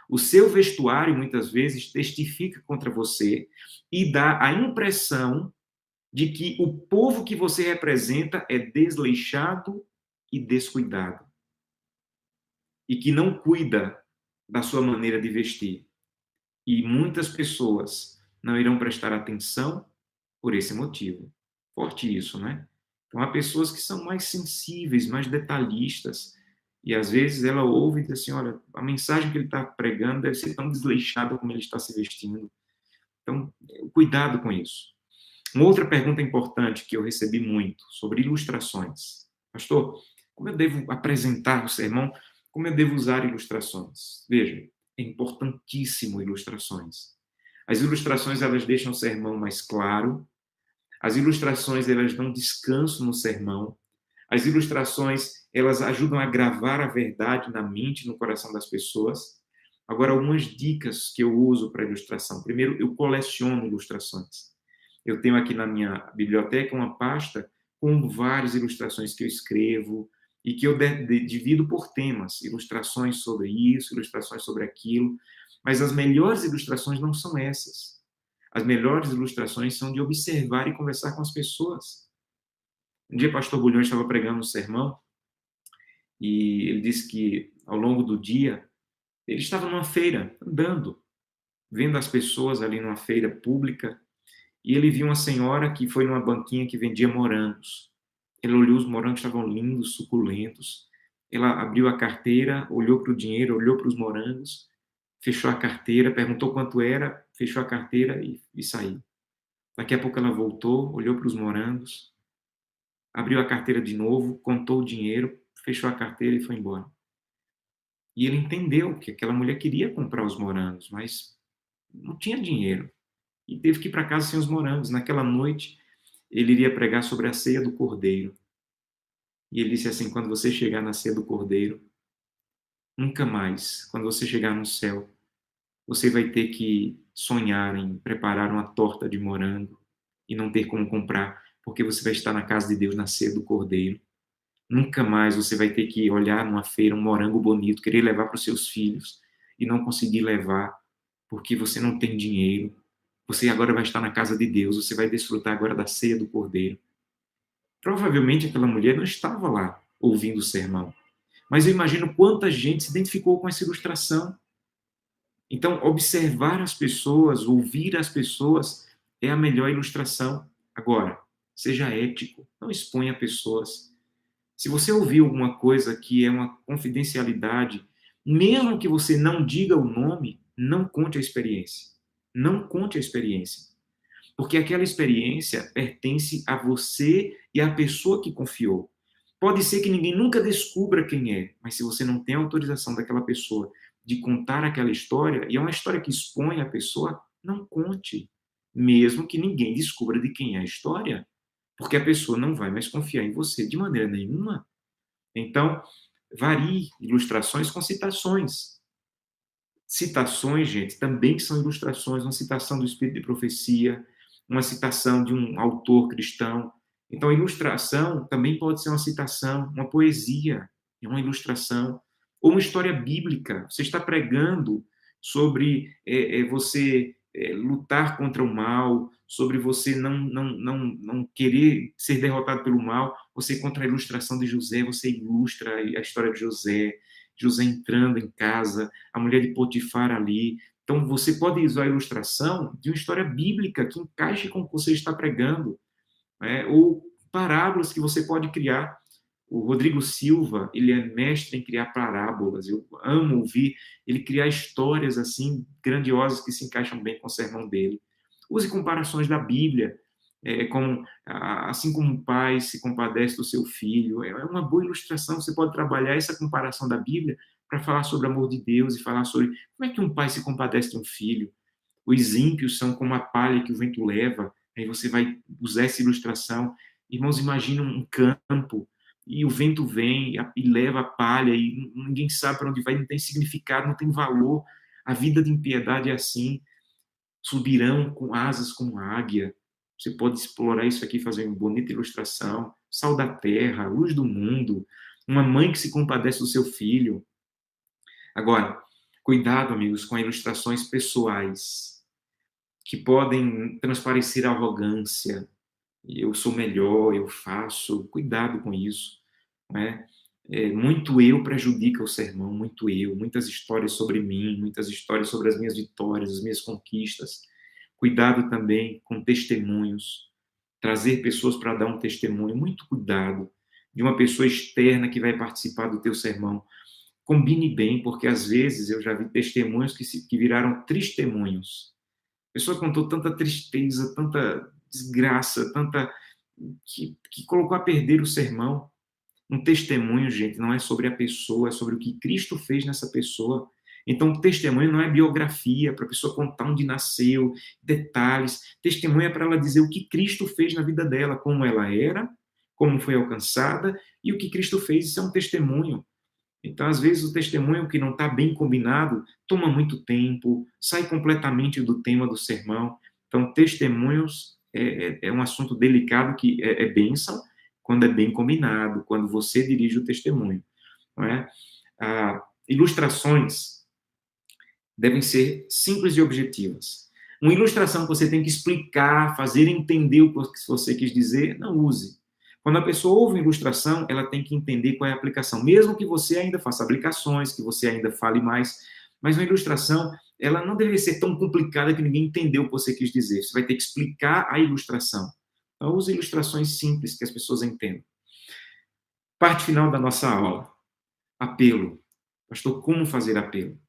O seu vestuário, muitas vezes, testifica contra você e dá a impressão de que o povo que você representa é desleixado e descuidado e que não cuida da sua maneira de vestir. E muitas pessoas não irão prestar atenção por esse motivo. Forte isso, né? Então, há pessoas que são mais sensíveis, mais detalhistas, e às vezes ela ouve e diz assim, olha, a mensagem que ele está pregando deve ser tão desleixada como ele está se vestindo. Então, cuidado com isso. Uma outra pergunta importante que eu recebi muito, sobre ilustrações. Pastor, como eu devo apresentar o sermão? Como eu devo usar ilustrações? Veja, é importantíssimo ilustrações. As ilustrações, elas deixam o sermão mais claro. As ilustrações, elas dão descanso no sermão. As ilustrações, elas ajudam a gravar a verdade na mente, no coração das pessoas. Agora, algumas dicas que eu uso para ilustração. Primeiro, eu coleciono ilustrações. Eu tenho aqui na minha biblioteca uma pasta com várias ilustrações que eu escrevo e que eu divido por temas. Ilustrações sobre isso, ilustrações sobre aquilo. Mas as melhores ilustrações não são essas. As melhores ilustrações são de observar e conversar com as pessoas. Um dia, o pastor Bulhões estava pregando um sermão e ele disse que, ao longo do dia, ele estava numa feira, andando, vendo as pessoas ali numa feira pública, e ele viu uma senhora que foi numa banquinha que vendia morangos. Ele olhou, os morangos estavam lindos, suculentos. Ela abriu a carteira, olhou para o dinheiro, olhou para os morangos, fechou a carteira, perguntou quanto era, fechou a carteira e saiu. Daqui a pouco ela voltou, olhou para os morangos, abriu a carteira de novo, contou o dinheiro, fechou a carteira e foi embora. E ele entendeu que aquela mulher queria comprar os morangos, mas não tinha dinheiro. E teve que ir para casa sem os morangos. Naquela noite, ele iria pregar sobre a ceia do Cordeiro. E ele disse assim: quando você chegar na ceia do Cordeiro, nunca mais, quando você chegar no céu, você vai ter que sonhar em preparar uma torta de morango e não ter como comprar, porque você vai estar na casa de Deus na ceia do Cordeiro. Nunca mais você vai ter que olhar numa feira um morango bonito, querer levar para os seus filhos e não conseguir levar porque você não tem dinheiro. Você agora vai estar na casa de Deus, você vai desfrutar agora da ceia do Cordeiro. Provavelmente aquela mulher não estava lá ouvindo o sermão, mas eu imagino quanta gente se identificou com essa ilustração. Então, observar as pessoas, ouvir as pessoas é a melhor ilustração. Agora, seja ético, não exponha pessoas. Se você ouvir alguma coisa que é uma confidencialidade, mesmo que você não diga o nome, não conte a experiência. Não conte a experiência. Porque aquela experiência pertence a você e à pessoa que confiou. Pode ser que ninguém nunca descubra quem é, mas se você não tem autorização daquela pessoa de contar aquela história, e é uma história que expõe a pessoa, não conte, mesmo que ninguém descubra de quem é a história, porque a pessoa não vai mais confiar em você de maneira nenhuma. Então, varie ilustrações com citações. Citações, gente, também são ilustrações, uma citação do Espírito de Profecia, uma citação de um autor cristão. Então, a ilustração também pode ser uma citação, uma poesia, é uma ilustração, ou uma história bíblica. Você está pregando sobre você lutar contra o mal, sobre você não querer ser derrotado pelo mal. Você contra a ilustração de José, você ilustra a história de José, José entrando em casa, a mulher de Potifar ali. Então, você pode usar a ilustração de uma história bíblica que encaixe com o que você está pregando, né? Ou parábolas que você pode criar. O Rodrigo Silva, ele é mestre em criar parábolas. Eu amo ouvir ele criar histórias assim grandiosas que se encaixam bem com o sermão dele. Use comparações da Bíblia, como assim como um pai se compadece do seu filho. É uma boa ilustração. Você pode trabalhar essa comparação da Bíblia para falar sobre o amor de Deus e falar sobre como é que um pai se compadece de um filho. Os ímpios são como a palha que o vento leva. Aí você vai usar essa ilustração. Irmãos, imagina um campo e o vento vem e leva a palha e ninguém sabe para onde vai, não tem significado, não tem valor. A vida de impiedade é assim. Subirão com asas como águia. Você pode explorar isso aqui, fazer uma bonita ilustração. Sal da terra, luz do mundo, uma mãe que se compadece do seu filho. Agora, cuidado, amigos, com ilustrações pessoais, que podem transparecer arrogância. Eu sou melhor, eu faço. Cuidado com isso, né? Muito eu prejudica o sermão, muito eu, muitas histórias sobre mim, muitas histórias sobre as minhas vitórias, as minhas conquistas. Cuidado também com testemunhos, trazer pessoas para dar um testemunho, muito cuidado de uma pessoa externa que vai participar do teu sermão. Combine bem, porque às vezes eu já vi testemunhos que viraram testemunhos. A pessoa contou tanta tristeza, tanta desgraça, que colocou a perder o sermão. Um testemunho, gente, não é sobre a pessoa, é sobre o que Cristo fez nessa pessoa. Então, o testemunho não é biografia, para a pessoa contar onde nasceu, detalhes. Testemunho é para ela dizer o que Cristo fez na vida dela, como ela era, como foi alcançada e o que Cristo fez. Isso é um testemunho. Então, às vezes, o testemunho que não está bem combinado toma muito tempo, sai completamente do tema do sermão. Então, testemunhos é um assunto delicado que é bênção quando é bem combinado, quando você dirige o testemunho. Não é? Ilustrações devem ser simples e objetivas. Uma ilustração que você tem que explicar, fazer entender o que você quis dizer, não use. Quando a pessoa ouve uma ilustração, ela tem que entender qual é a aplicação, mesmo que você ainda faça aplicações, que você ainda fale mais, mas uma ilustração, ela não deve ser tão complicada que ninguém entendeu o que você quis dizer. Você vai ter que explicar a ilustração. Então, use ilustrações simples que as pessoas entendam. Parte final da nossa aula. Apelo. Pastor, como fazer apelo?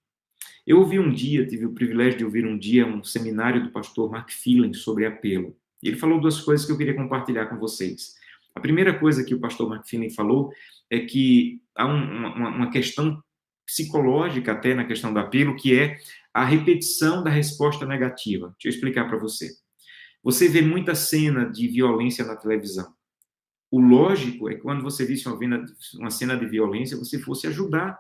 Eu ouvi um dia, tive o privilégio de ouvir um dia um seminário do pastor Mark Phelan sobre apelo. E ele falou duas coisas que eu queria compartilhar com vocês. A primeira coisa que o pastor Mark Phelan falou é que há uma questão psicológica até na questão do apelo, que é a repetição da resposta negativa. Deixa eu explicar para você. Você vê muita cena de violência na televisão. O lógico é que quando você visse uma cena de violência, você fosse ajudar.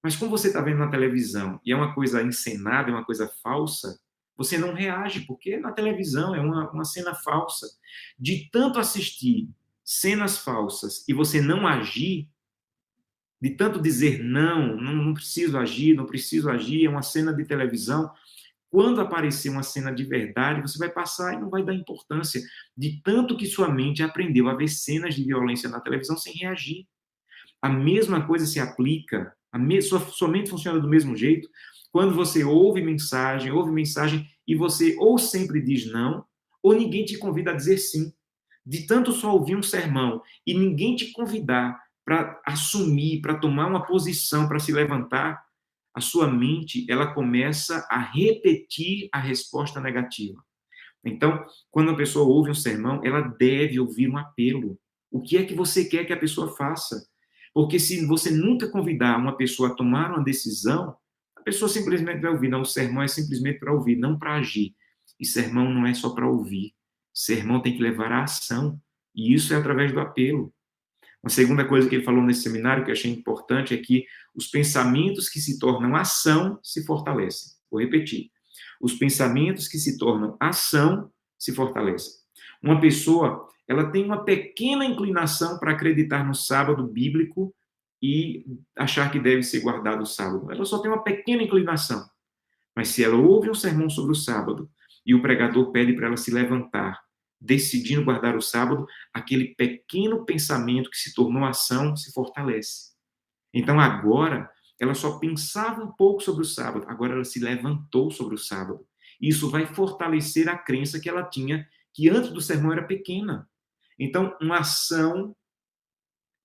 Mas como você está vendo na televisão e é uma coisa encenada, é uma coisa falsa, você não reage, porque na televisão é uma cena falsa. De tanto assistir cenas falsas e você não agir, de tanto dizer não preciso agir, é uma cena de televisão. Quando aparecer uma cena de verdade, você vai passar e não vai dar importância, de tanto que sua mente aprendeu a ver cenas de violência na televisão sem reagir. A mesma coisa se aplica, sua mente funciona do mesmo jeito quando você ouve mensagem e você ou sempre diz não, ou ninguém te convida a dizer sim. De tanto só ouvir um sermão e ninguém te convidar para assumir, para tomar uma posição, para se levantar, a sua mente ela começa a repetir a resposta negativa. Então, quando a pessoa ouve um sermão, ela deve ouvir um apelo. O que é que você quer que a pessoa faça? Porque se você nunca convidar uma pessoa a tomar uma decisão, a pessoa simplesmente vai ouvir. Não, o sermão é simplesmente para ouvir, não para agir. E sermão não é só para ouvir. Sermão tem que levar à ação. E isso é através do apelo. Uma segunda coisa que ele falou nesse seminário que eu achei importante é que os pensamentos que se tornam ação se fortalecem. Vou repetir. Os pensamentos que se tornam ação se fortalecem. Uma pessoa, ela tem uma pequena inclinação para acreditar no sábado bíblico e achar que deve ser guardado o sábado. Ela só tem uma pequena inclinação. Mas se ela ouve um sermão sobre o sábado e o pregador pede para ela se levantar, decidindo guardar o sábado, aquele pequeno pensamento que se tornou ação se fortalece. Então agora ela só pensava um pouco sobre o sábado, agora ela se levantou sobre o sábado. Isso vai fortalecer a crença que ela tinha, que antes do sermão era pequena. Então, uma ação,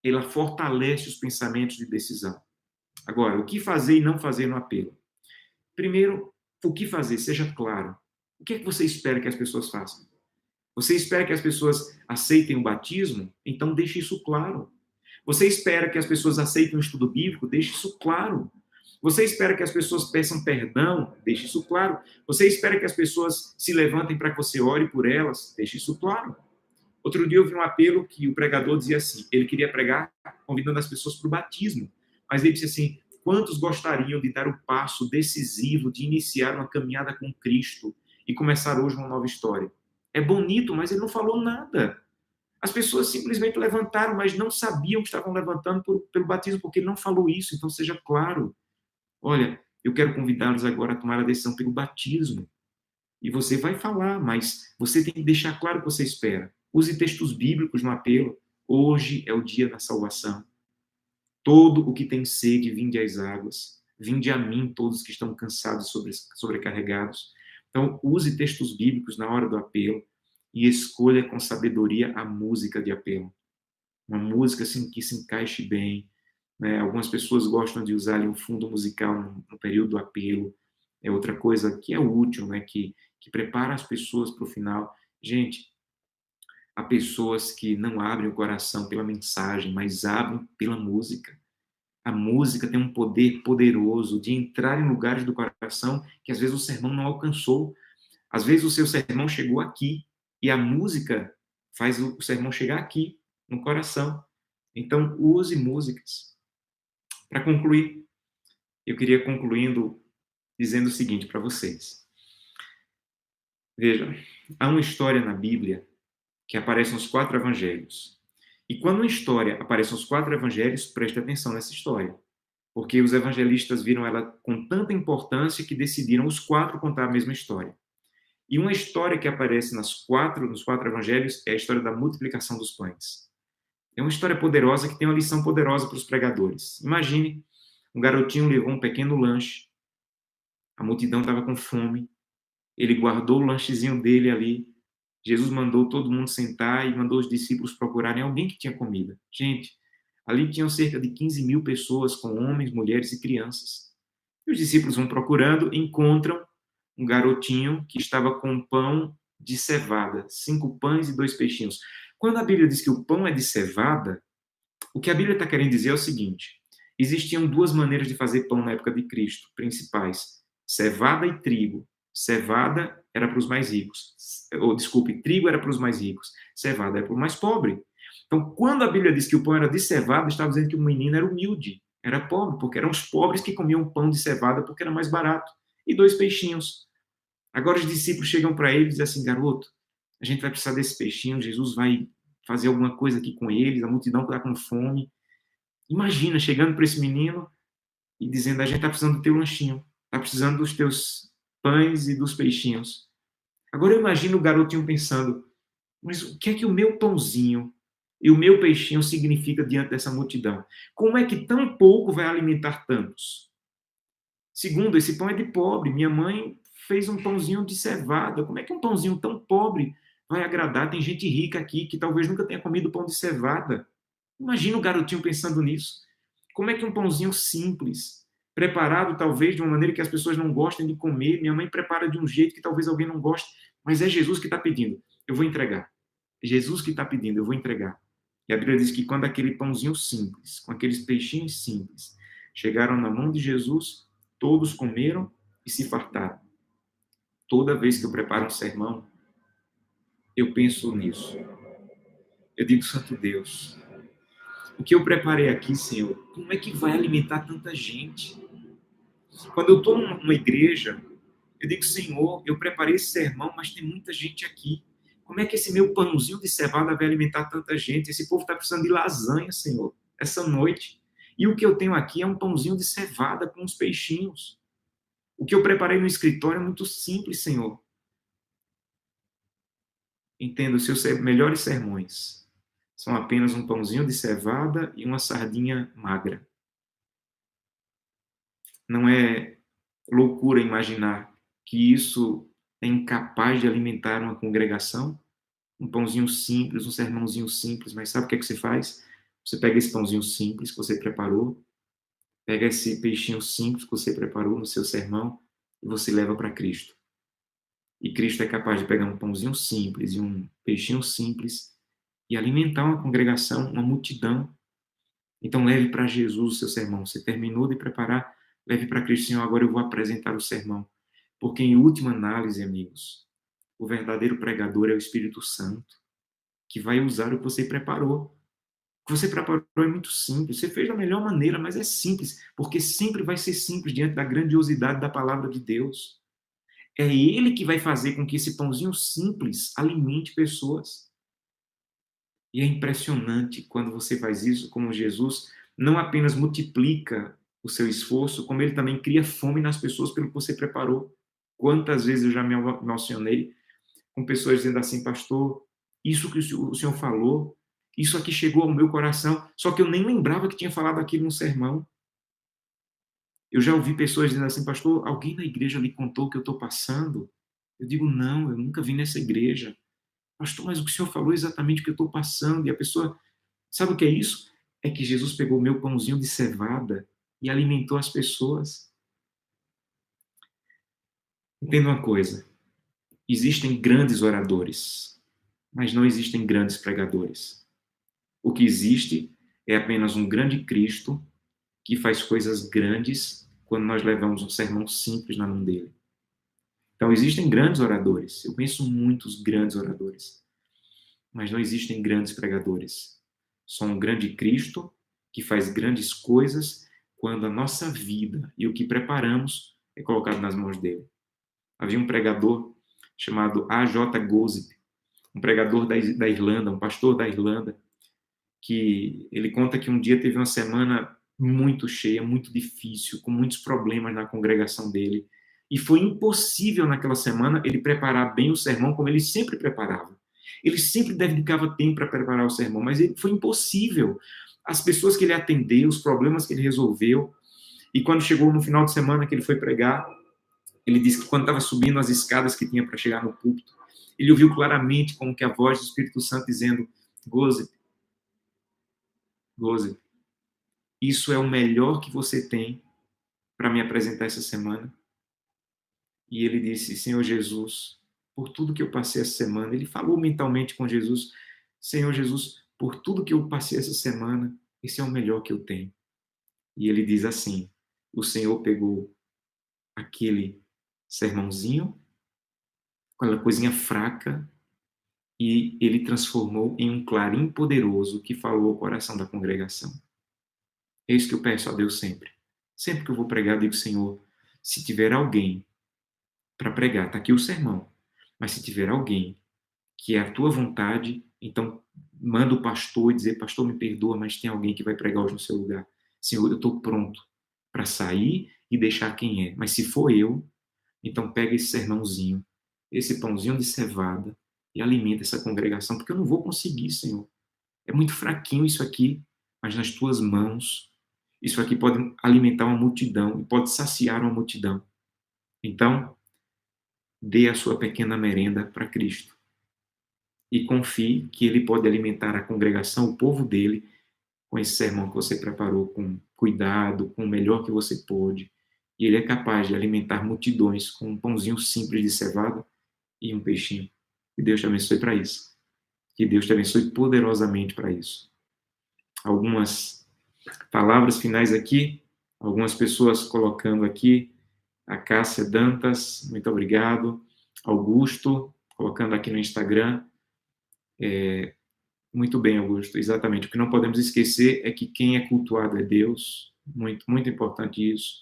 ela fortalece os pensamentos de decisão. Agora, o que fazer e não fazer no apelo? Primeiro, o que fazer? Seja claro. O que é que você espera que as pessoas façam? Você espera que as pessoas aceitem o batismo? Então, deixe isso claro. Você espera que as pessoas aceitem o estudo bíblico? Deixe isso claro. Você espera que as pessoas peçam perdão? Deixe isso claro. Você espera que as pessoas se levantem para que você ore por elas? Deixe isso claro. Outro dia eu vi um apelo que o pregador dizia assim, ele queria pregar convidando as pessoas para o batismo, mas ele disse assim, quantos gostariam de dar o passo decisivo de iniciar uma caminhada com Cristo e começar hoje uma nova história? É bonito, mas ele não falou nada. As pessoas simplesmente levantaram, mas não sabiam que estavam levantando pelo batismo, porque ele não falou isso. Então, seja claro. Olha, eu quero convidá-los agora a tomar a decisão pelo batismo. E você vai falar, mas você tem que deixar claro o que você espera. Use textos bíblicos no apelo. Hoje é o dia da salvação. Todo o que tem sede, vinde às águas. Vinde a mim, todos que estão cansados e sobrecarregados. Então, use textos bíblicos na hora do apelo e escolha com sabedoria a música de apelo. Uma música assim, que se encaixe bem. Né? Algumas pessoas gostam de usar ali um fundo musical no período do apelo. É outra coisa que é útil, né? que prepara as pessoas para o final. Gente, há pessoas que não abrem o coração pela mensagem, mas abrem pela música. A música tem um poder poderoso de entrar em lugares do coração que às vezes o sermão não alcançou. Às vezes o seu sermão chegou aqui e a música faz o sermão chegar aqui. no coração. Então, use músicas. Para concluir, eu queria concluindo dizendo o seguinte para vocês. Veja, há uma história na Bíblia que aparece nos 4 evangelhos. E quando uma história aparece nos 4 evangelhos, preste atenção nessa história. Porque os evangelistas viram ela com tanta importância que decidiram os 4 contar a mesma história. E uma história que aparece nos 4 evangelhos é a história da multiplicação dos pães. É uma história poderosa que tem uma lição poderosa para os pregadores. Imagine, um garotinho levou um pequeno lanche, a multidão estava com fome, ele guardou o lanchezinho dele ali, Jesus mandou todo mundo sentar e mandou os discípulos procurarem alguém que tinha comida. Gente, ali tinham cerca de 15 mil pessoas, com homens, mulheres e crianças. E os discípulos vão procurando, encontram um garotinho que estava com pão de cevada, 5 pães e 2 peixinhos. Quando a Bíblia diz que o pão é de cevada, o que a Bíblia está querendo dizer é o seguinte: existiam 2 maneiras de fazer pão na época de Cristo, principais: cevada e trigo. Cevada era para os mais ricos, ou desculpe, trigo era para os mais ricos, cevada era para o mais pobre. Então, quando a Bíblia diz que o pão era de cevada, estava dizendo que o menino era humilde, era pobre, porque eram os pobres que comiam pão de cevada porque era mais barato. E 2 peixinhos. Agora os discípulos chegam para ele e dizem assim: garoto, a gente vai precisar desse peixinho, Jesus vai fazer alguma coisa aqui com eles, a multidão está com fome. Imagina chegando para esse menino e dizendo: a gente está precisando do teu lanchinho, está precisando dos teus pães e dos peixinhos. Agora eu imagino o garotinho pensando: mas o que é que o meu pãozinho e o meu peixinho significa diante dessa multidão? Como é que tão pouco vai alimentar tantos? Segundo, esse pão é de pobre. Minha mãe fez um pãozinho de cevada. Como é que um pãozinho tão pobre vai agradar? Tem gente rica aqui que talvez nunca tenha comido pão de cevada. Imagina o garotinho pensando nisso. Como é que um pãozinho simples, preparado talvez de uma maneira que as pessoas não gostem de comer, minha mãe prepara de um jeito que talvez alguém não goste, mas é Jesus que está pedindo, eu vou entregar. É Jesus que está pedindo, eu vou entregar. E a Bíblia diz que quando aquele pãozinho simples, com aqueles peixinhos simples, chegaram na mão de Jesus, todos comeram e se fartaram. Toda vez que eu preparo um sermão, eu penso nisso. Eu digo: Santo Deus, o que eu preparei aqui, Senhor, como é que vai alimentar tanta gente? Quando eu estou numa igreja, eu digo: Senhor, eu preparei esse sermão, mas tem muita gente aqui. Como é que esse meu pãozinho de cevada vai alimentar tanta gente? Esse povo está precisando de lasanha, Senhor, essa noite. E o que eu tenho aqui é um pãozinho de cevada com uns peixinhos. O que eu preparei no escritório é muito simples, Senhor. Entenda, os seus melhores sermões são apenas um pãozinho de cevada e uma sardinha magra. Não é loucura imaginar que isso é incapaz de alimentar uma congregação? Um pãozinho simples, um sermãozinho simples, mas sabe o que é que você faz? Você pega esse pãozinho simples que você preparou, pega esse peixinho simples que você preparou no seu sermão e você leva para Cristo. E Cristo é capaz de pegar um pãozinho simples e um peixinho simples e alimentar uma congregação, uma multidão. Então leve para Jesus o seu sermão. Você terminou de preparar, leve para Cristo: Senhor, agora eu vou apresentar o sermão. Porque em última análise, amigos, o verdadeiro pregador é o Espírito Santo, que vai usar o que você preparou. O que você preparou é muito simples. Você fez da melhor maneira, mas é simples, porque sempre vai ser simples diante da grandiosidade da palavra de Deus. É Ele que vai fazer com que esse pãozinho simples alimente pessoas. E é impressionante quando você faz isso, como Jesus não apenas multiplica o seu esforço, como ele também cria fome nas pessoas pelo que você preparou. Quantas vezes eu já me emocionei com pessoas dizendo assim: pastor, isso que o senhor falou, isso aqui chegou ao meu coração, só que eu nem lembrava que tinha falado aquilo no sermão. Eu já ouvi pessoas dizendo assim: pastor, alguém na igreja lhe contou o que eu estou passando? Eu digo: não, eu nunca vim nessa igreja. Pastor, mas o que o senhor falou é exatamente o que eu estou passando. E a pessoa, sabe o que é isso? É que Jesus pegou o meu pãozinho de cevada e alimentou as pessoas. Entenda uma coisa: existem grandes oradores, mas não existem grandes pregadores. O que existe é apenas um grande Cristo que faz coisas grandes quando nós levamos um sermão simples na mão dele. Então, existem grandes oradores. Eu conheço muitos grandes oradores, mas não existem grandes pregadores. Só um grande Cristo que faz grandes coisas quando a nossa vida e o que preparamos é colocado nas mãos dele. Havia um pregador chamado A.J. Gosip, um pregador da Irlanda, um pastor da Irlanda, que ele conta que um dia teve uma semana muito cheia, muito difícil, com muitos problemas na congregação dele, e foi impossível naquela semana ele preparar bem o sermão como ele sempre preparava. Ele sempre dedicava tempo para preparar o sermão, mas foi impossível. As pessoas que ele atendeu, os problemas que ele resolveu, e quando chegou no final de semana que ele foi pregar, ele disse que quando estava subindo as escadas que tinha para chegar no púlpito, ele ouviu claramente como que a voz do Espírito Santo dizendo: Goze, isso é o melhor que você tem para me apresentar essa semana. E ele disse: Senhor Jesus, por tudo que eu passei essa semana, ele falou mentalmente com Jesus: Senhor Jesus, por tudo que eu passei essa semana, esse é o melhor que eu tenho. E ele diz assim: o Senhor pegou aquele sermãozinho, aquela coisinha fraca, e ele transformou em um clarim poderoso que falou ao coração da congregação. É isso que eu peço a Deus sempre. Sempre que eu vou pregar, eu digo: Senhor, se tiver alguém para pregar, está aqui o sermão, mas se tiver alguém que é a tua vontade, então manda o pastor e dizer: pastor, me perdoa, mas tem alguém que vai pregar hoje no seu lugar. Senhor, eu estou pronto para sair e deixar quem é. Mas se for eu, então pega esse sermãozinho, esse pãozinho de cevada e alimenta essa congregação, porque eu não vou conseguir, Senhor. É muito fraquinho isso aqui, mas nas tuas mãos, isso aqui pode alimentar uma multidão e pode saciar uma multidão. Então, dê a sua pequena merenda para Cristo. E confie que ele pode alimentar a congregação, o povo dele, com esse sermão que você preparou com cuidado, com o melhor que você pôde. E ele é capaz de alimentar multidões com um pãozinho simples de cevada e um peixinho. Que Deus te abençoe para isso. Que Deus te abençoe poderosamente para isso. Algumas palavras finais aqui, algumas pessoas colocando aqui. A Cássia Dantas, muito obrigado. Augusto, colocando aqui no Instagram. Muito bem, Augusto, exatamente. O que não podemos esquecer é que quem é cultuado é Deus. Muito, muito importante isso.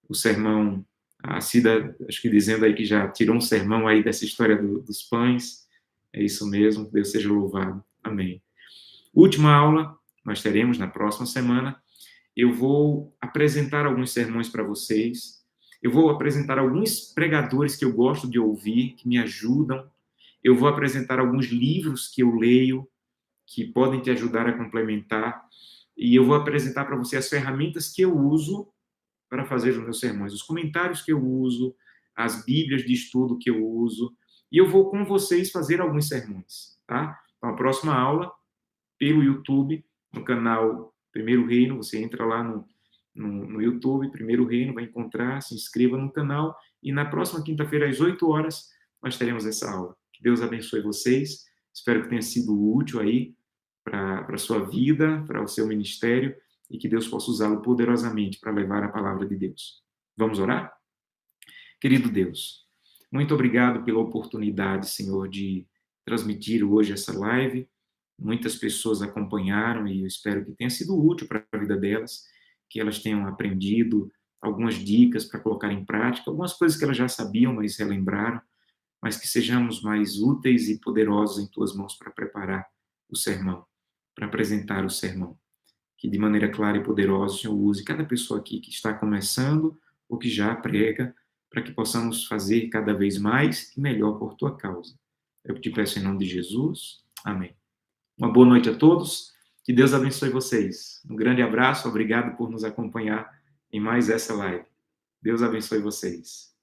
O sermão, a Cida, acho que dizendo aí que já tirou um sermão aí dessa história dos pães. É isso mesmo, Deus seja louvado. Amém. Última aula, nós teremos na próxima semana. Eu vou apresentar alguns sermões para vocês. Eu vou apresentar alguns pregadores que eu gosto de ouvir, que me ajudam. Eu vou apresentar alguns livros que eu leio, que podem te ajudar a complementar. E eu vou apresentar para você as ferramentas que eu uso para fazer os meus sermões, os comentários que eu uso, as bíblias de estudo que eu uso. E eu vou com vocês fazer alguns sermões, tá? Então, a próxima aula, pelo YouTube, no canal Primeiro Reino, você entra lá no YouTube, Primeiro Reino, vai encontrar, se inscreva no canal, e na próxima quinta-feira, às 8 horas, nós teremos essa aula. Que Deus abençoe vocês, espero que tenha sido útil aí para a sua vida, para o seu ministério, e que Deus possa usá-lo poderosamente para levar a palavra de Deus. Vamos orar? Querido Deus, muito obrigado pela oportunidade, Senhor, de transmitir hoje essa live. Muitas pessoas acompanharam e eu espero que tenha sido útil para a vida delas, que elas tenham aprendido algumas dicas para colocar em prática, algumas coisas que elas já sabiam, mas relembraram, mas que sejamos mais úteis e poderosos em tuas mãos para preparar o sermão, para apresentar o sermão. Que de maneira clara e poderosa o Senhor use cada pessoa aqui que está começando ou que já prega, para que possamos fazer cada vez mais e melhor por tua causa. Eu te peço em nome de Jesus. Amém. Uma boa noite a todos. Que Deus abençoe vocês. Um grande abraço. Obrigado por nos acompanhar em mais essa live. Deus abençoe vocês.